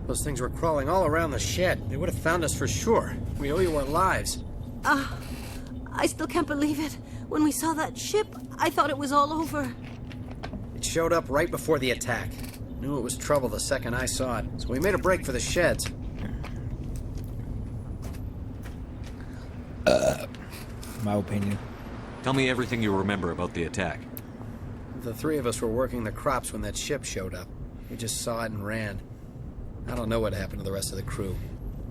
Those things were crawling all around the shed. They would have found us for sure. We owe you our lives. I still can't believe it. When we saw that ship, I thought it was all over. It showed up right before the attack. Knew it was trouble the second I saw it, so we made a break for the sheds. My opinion. Tell me everything you remember about the attack. The three of us were working the crops when that ship showed up. We just saw it and ran. I don't know what happened to the rest of the crew.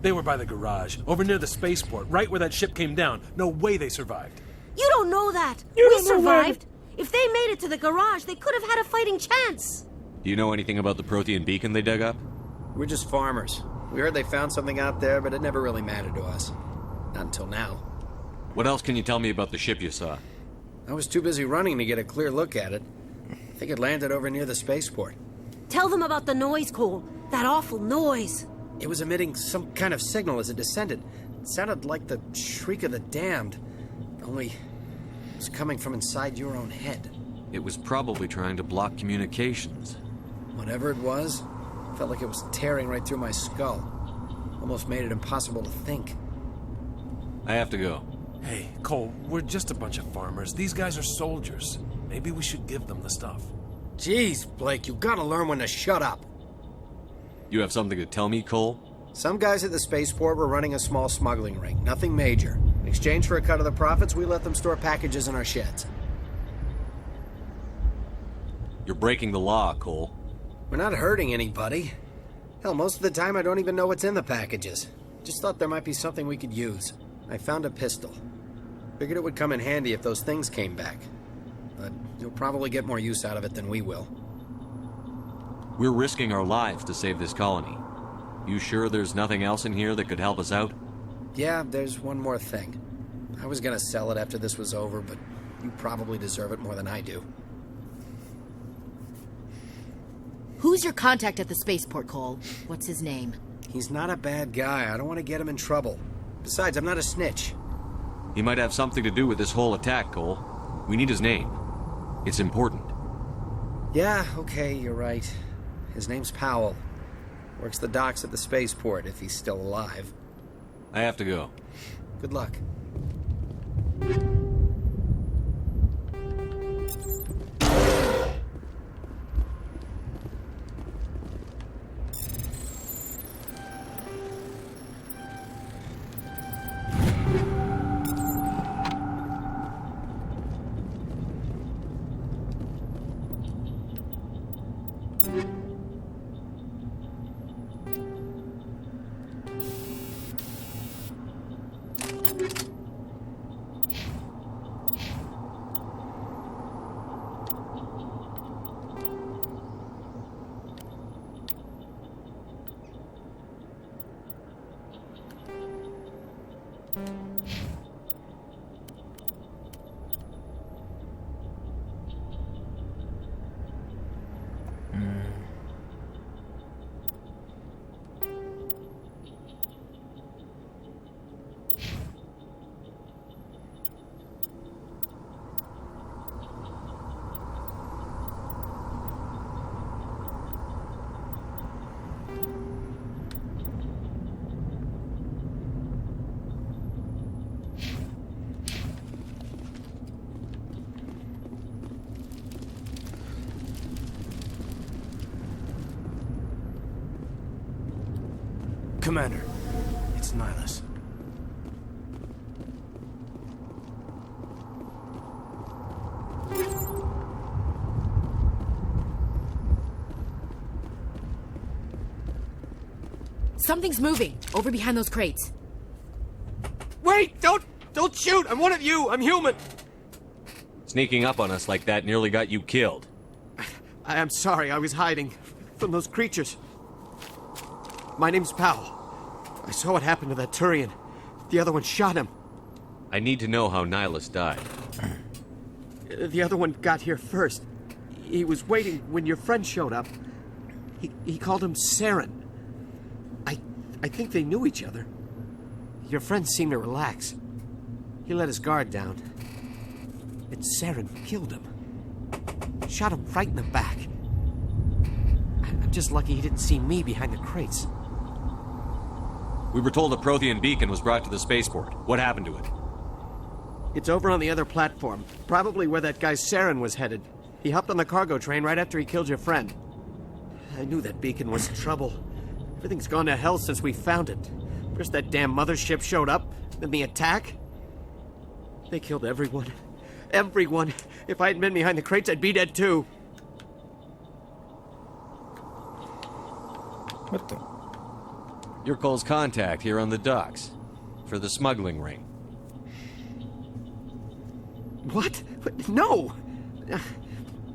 They were by the garage, over near the spaceport, right where that ship came down. No way they survived. You don't know that. We survived. If they made it to the garage, they could have had a fighting chance. Do you know anything about the Prothean beacon they dug up? We're just farmers. We heard they found something out there, but it never really mattered to us. Not until now. What else can you tell me about the ship you saw? I was too busy running to get a clear look at it. I think it landed over near the spaceport. Tell them about the noise, Cole. That awful noise. It was emitting some kind of signal as it descended. It sounded like the shriek of the damned. Only it was coming from inside your own head. It was probably trying to block communications. Whatever it was, felt like it was tearing right through my skull. Almost made it impossible to think. I have to go. Hey, Cole, we're just a bunch of farmers. These guys are soldiers. Maybe we should give them the stuff. Jeez, Blake, you gotta learn when to shut up. You have something to tell me, Cole? Some guys at the spaceport were running a small smuggling ring. Nothing major. In exchange for a cut of the profits, we let them store packages in our sheds. You're breaking the law, Cole. We're not hurting anybody. Hell, most of the time I don't even know what's in the packages. Just thought there might be something we could use. I found a pistol. Figured it would come in handy if those things came back. But you'll probably get more use out of it than we will. We're risking our lives to save this colony. You sure there's nothing else in here that could help us out? Yeah, there's one more thing. I was gonna sell it after this was over, but you probably deserve it more than I do. Who's your contact at the spaceport, Cole? What's his name? He's not a bad guy. I don't want to get him in trouble. Besides, I'm not a snitch. He might have something to do with this whole attack, Cole. We need his name. It's important. Yeah, okay, you're right. His name's Powell. Works the docks at the spaceport, if he's still alive. I have to go. Good luck. Commander, it's 𝘼𝙗𝙘𝙧. Something's moving, over behind those crates. Wait! Don't shoot! I'm one of you! I'm human! Sneaking up on us like that nearly got you killed. I'm sorry, I was hiding from those creatures. My name's Powell. I saw what happened to that Turian. The other one shot him. I need to know how 𝘼𝙗𝙗𝙪𝙩 died. The other one got here first. He was waiting when your friend showed up. He called him Saren. I think they knew each other. Your friend seemed to relax. He let his guard down. And Saren killed him. Shot him right in the back. I'm just lucky he didn't see me behind the crates. We were told a Prothean beacon was brought to the spaceport. What happened to it? It's over on the other platform. Probably where that guy Saren was headed. He hopped on the cargo train right after he killed your friend. I knew that beacon was trouble. Everything's gone to hell since we found it. First that damn mothership showed up, then the attack. They killed everyone. Everyone. If I hadn't been behind the crates, I'd be dead too. What the? 𝘼𝙗𝙘𝙘𝙪𝙗 contact here on the docks. For the smuggling ring. What? No!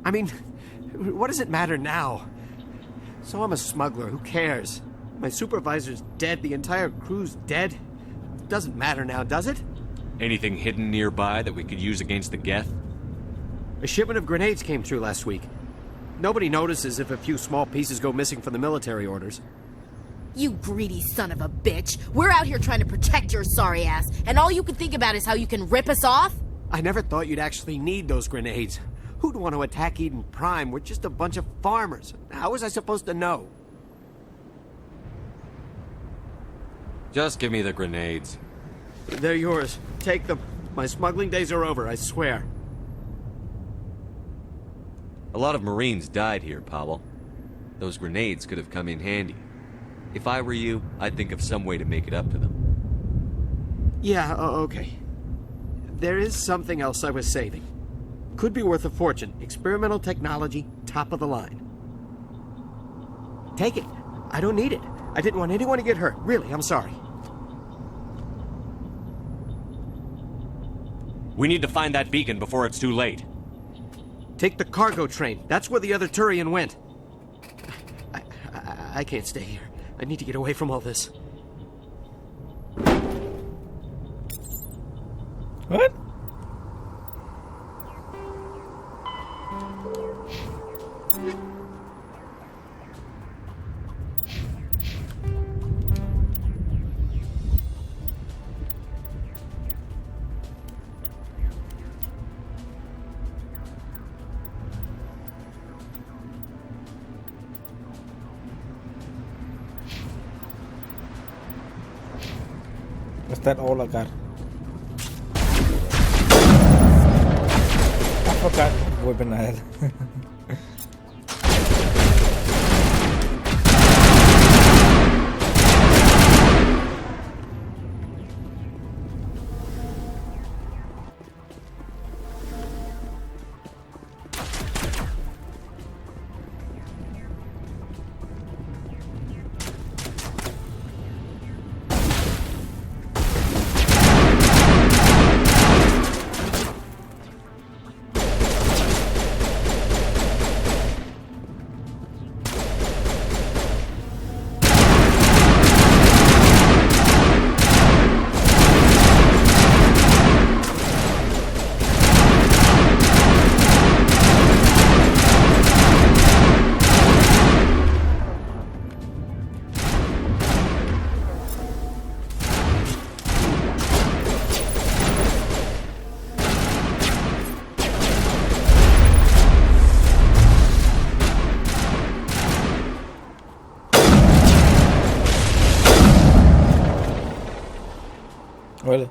I mean, what does it matter now? So I'm a smuggler, who cares? My supervisor's dead, the entire crew's dead. Doesn't matter now, does it? Anything hidden nearby that we could use against the Geth? A shipment of grenades came through last week. Nobody notices if a few small pieces go missing from the military orders. You greedy son of a bitch. We're out here trying to protect your sorry ass, and all you can think about is how you can rip us off? I never thought you'd actually need those grenades. Who'd want to attack Eden Prime? We're just a bunch of farmers. How was I supposed to know? Just give me the grenades. They're yours. Take them. My smuggling days are over, I swear. A lot of Marines died here, Powell. Those grenades could have come in handy. If I were you, I'd think of some way to make it up to them. Yeah, okay. There is something else I was saving. Could be worth a fortune. Experimental technology, top of the line. Take it. I don't need it. I didn't want anyone to get hurt. Really, I'm sorry. We need to find that beacon before it's too late. Take the cargo train. That's where the other Turian went. I can't stay here. I need to get away from all this. What? Is that all I got? I forgot what weapon I had. Well,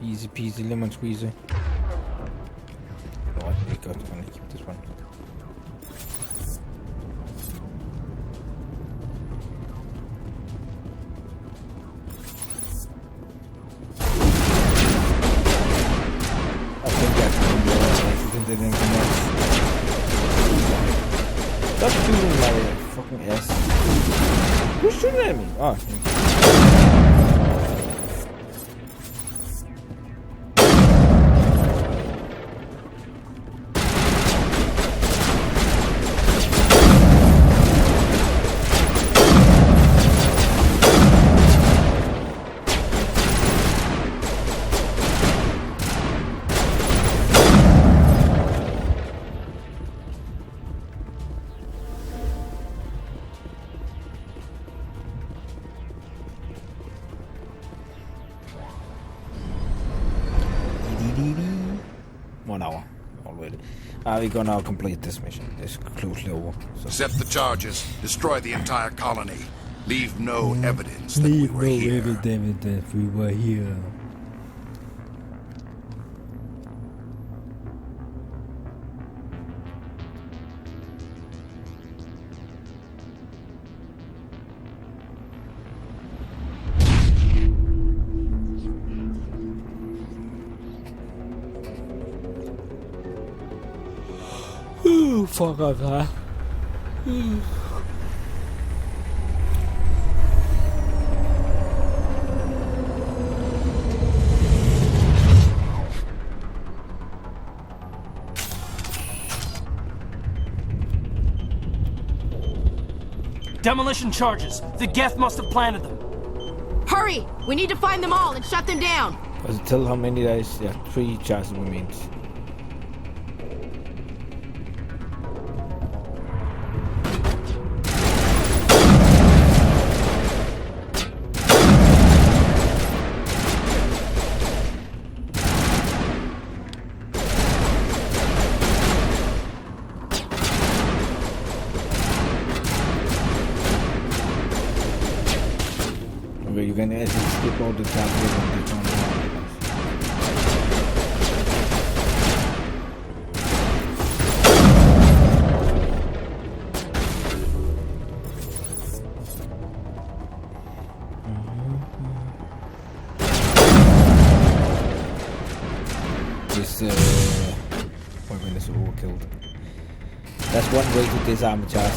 easy peasy lemon squeezer. Oh, I got to keep this one. I think that's gonna be alright. I didn't anything else. Stop shooting my fucking ass. Who's shooting at me? Oh. 1 hour already. We're gonna complete this mission. It's closely over. So. Set the charges. Destroy the entire colony. Leave no evidence that we were here. Evidence that we were here. Fuck off, huh? Demolition charges. The Geth must have planted them. Hurry! We need to find them all and shut them down. Does it tell how many there is? Yeah, 3 charges remains. You can actually skip all the chapters on this one. This weapon is overkilled. That's one way to disarm a charge.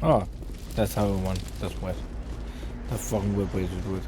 Oh, that's how one. That's what. That fucking web page is good.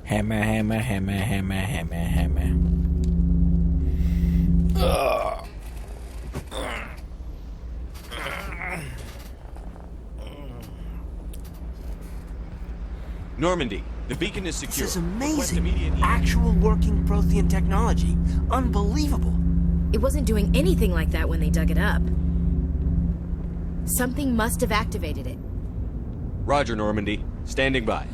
Hammer, hammer, hammer, hammer, hammer, hammer. Normandy, the beacon is secure. This is amazing. Actual working Prothean technology. Unbelievable. It wasn't doing anything like that when they dug it up. Something must have activated it. Roger, Normandy. Standing by.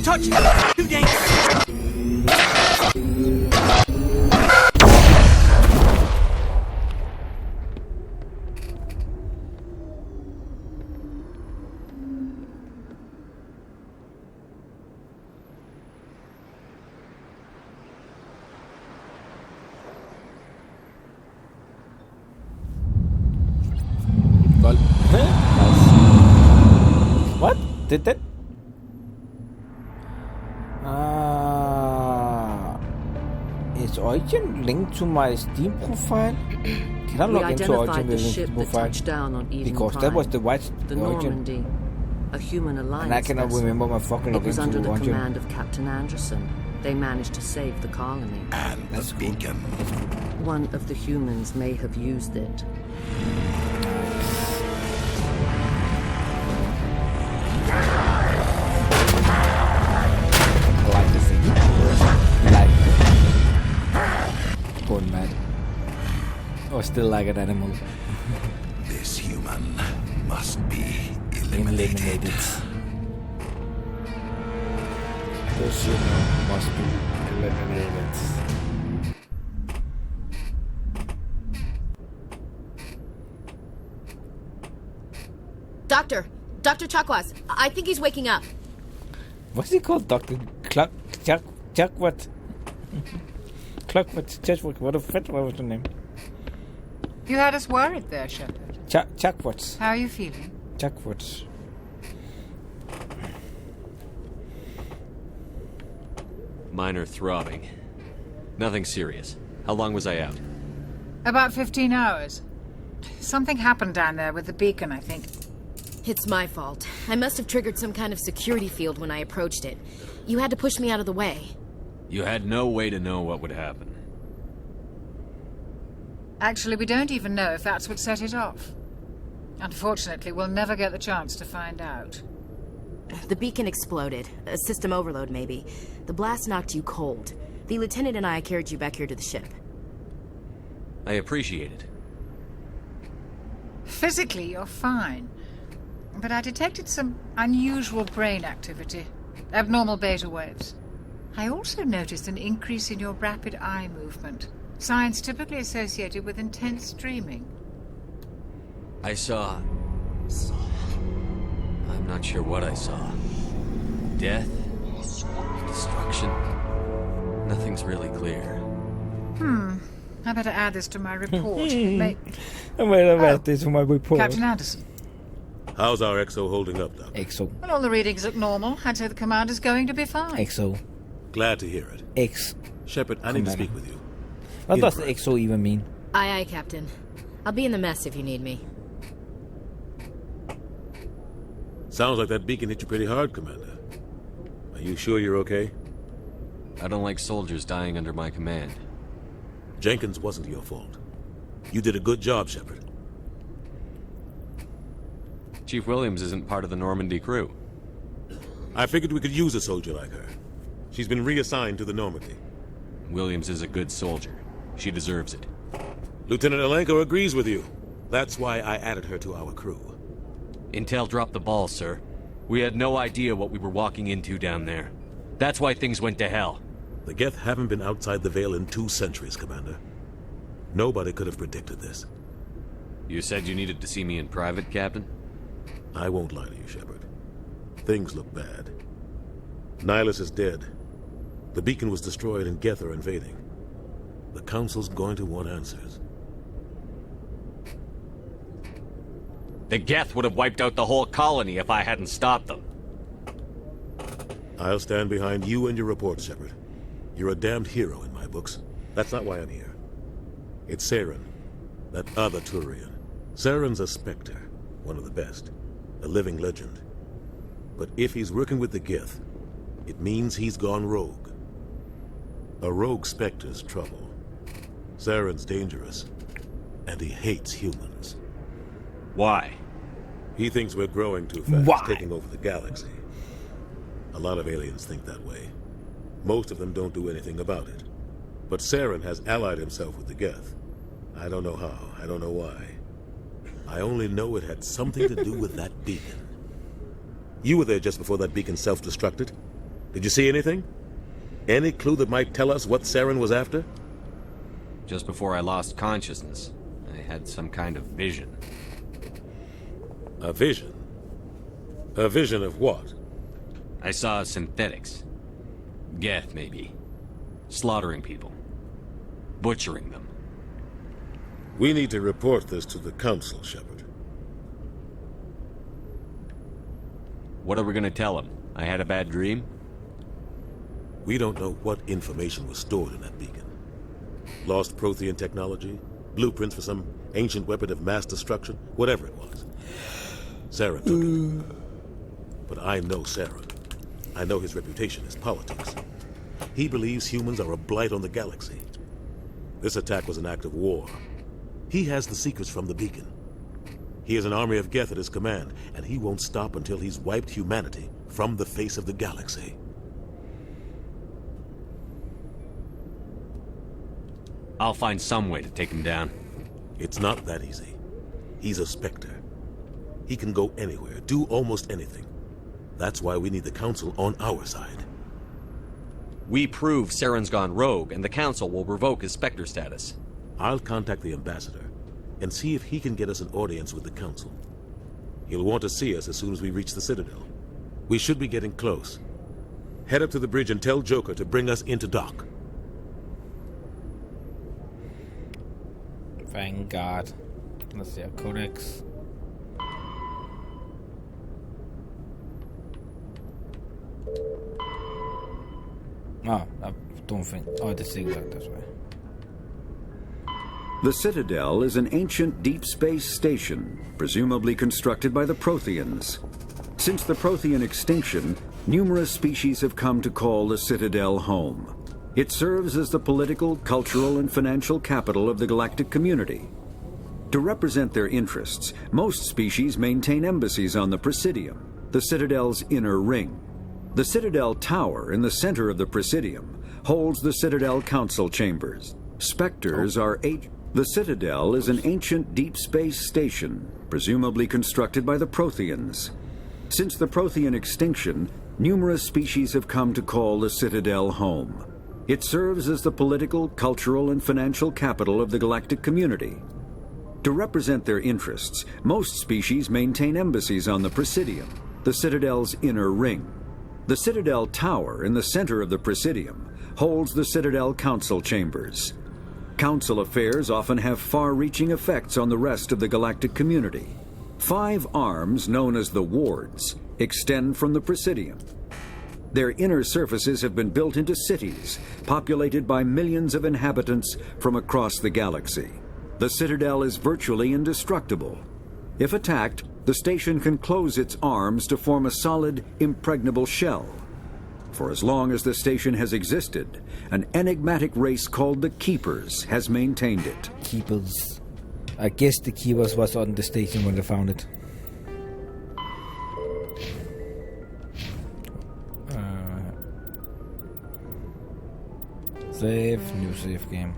touch it! Too dangerous! What? Did that? Is Origin linked to my Steam profile? Can I log into Origin with Steam profile? Because that was the white Origin. A human alliance. And I cannot remember my fucking login to Origin. It was under the command of Captain Anderson. They managed to save the colony. And the beacon. One of the humans may have used it. Like the thing. Like. Born mad. Or still like an animal. This human must be eliminated. This human must be eliminated. Dr. Chakwas, I think he's waking up. What's he called? Dr. Chakwas? Chakwas? What was the name? You had us worried there, Shepard. Chakwas. How are you feeling? Chakwas. Minor throbbing. Nothing serious. How long was I out? About 15 hours. Something happened down there with the beacon, I think. It's my fault. I must have triggered some kind of security field when I approached it. You had to push me out of the way. You had no way to know what would happen. Actually, we don't even know if that's what set it off. Unfortunately, we'll never get the chance to find out. The beacon exploded. A system overload, maybe. The blast knocked you cold. The lieutenant and I carried you back here to the ship. I appreciate it. Physically, you're fine. But I detected some unusual brain activity. Abnormal beta waves. I also noticed an increase in your rapid eye movement. Signs typically associated with intense dreaming. I saw... I'm not sure what I saw. Death? Destruction? Nothing's really clear. I better add this to my report. I better add this to my report. Captain Anderson. How's our XO holding up, Doc? XO. Well, all the readings look normal. I'd say the commander's going to be fine. XO. Glad to hear it. Shepard, I need to speak with you. What does XO even mean? Aye, aye, Captain. I'll be in the mess if you need me. Sounds like that beacon hit you pretty hard, Commander. Are you sure you're okay? I don't like soldiers dying under my command. Jenkins wasn't your fault. You did a good job, Shepard. Chief Williams isn't part of the Normandy crew. I figured we could use a soldier like her. She's been reassigned to the Normandy. Williams is a good soldier. She deserves it. Lieutenant Alenko agrees with you. That's why I added her to our crew. Intel dropped the ball, sir. We had no idea what we were walking into down there. That's why things went to hell. The Geth haven't been outside the Veil in 2 centuries, Commander. Nobody could have predicted this. You said you needed to see me in private, Captain? I won't lie to you, Shepard. Things look bad. Nihilus is dead. The beacon was destroyed and Geth are invading. The Council's going to want answers. The Geth would have wiped out the whole colony if I hadn't stopped them. I'll stand behind you and your report, Shepard. You're a damned hero in my books. That's not why I'm here. It's Saren, that other Turian. Saren's a Spectre, one of the best, a living legend. But if he's working with the Geth, it means he's gone rogue. A rogue Spectre's trouble. Saren's dangerous, and he hates humans. Why? He thinks we're growing too fast, taking over the galaxy. A lot of aliens think that way. Most of them don't do anything about it. But Saren has allied himself with the Geth. I don't know how, I don't know why. I only know it had something to do with that beacon. You were there just before that beacon self-destructed. Did you see anything? Any clue that might tell us what Saren was after? Just before I lost consciousness, I had some kind of vision. A vision? A vision of what? I saw synthetics. Geth, maybe. Slaughtering people. Butchering them. We need to report this to the Council, Shepard. What are we gonna tell him? I had a bad dream? We don't know what information was stored in that beacon. Lost Prothean technology, blueprints for some ancient weapon of mass destruction, whatever it was. Saren took it. But I know Saren. I know his reputation is politics. He believes humans are a blight on the galaxy. This attack was an act of war. He has the secrets from the beacon. He has an army of Geth at his command, and he won't stop until he's wiped humanity from the face of the galaxy. I'll find some way to take him down. It's not that easy. He's a Spectre. He can go anywhere, do almost anything. That's why we need the Council on our side. We prove Saren's gone rogue, and the Council will revoke his Spectre status. I'll contact the Ambassador and see if he can get us an audience with the Council. He'll want to see us as soon as we reach the Citadel. We should be getting close. Head up to the bridge and tell Joker to bring us into dock. Thank God. Let's see, Codex. Oh, I don't think. Oh, the cigarette, that's right. The Citadel is an ancient deep space station, presumably constructed by the Protheans. Since the Prothean extinction, numerous species have come to call the Citadel home. It serves as the political, cultural, and financial capital of the galactic community. To represent their interests, most species maintain embassies on the Presidium, the Citadel's inner ring. The Citadel Tower in the center of the Presidium holds the Citadel Council chambers. Spectres are The Citadel is an ancient deep space station, presumably constructed by the Protheans. Since the Prothean extinction, numerous species have come to call the Citadel home. It serves as the political, cultural, and financial capital of the galactic community. To represent their interests, most species maintain embassies on the Presidium, the Citadel's inner ring. The Citadel Tower in the center of the Presidium holds the Citadel Council chambers. Council affairs often have far-reaching effects on the rest of the galactic community. 5 arms, known as the wards, extend from the Presidium. Their inner surfaces have been built into cities, populated by millions of inhabitants from across the galaxy. The Citadel is virtually indestructible. If attacked, the station can close its arms to form a solid, impregnable shell. For as long as the station has existed, an enigmatic race called the Keepers has maintained it. Keepers. I guess the Keepers was on the station when they found it. Save, new save game.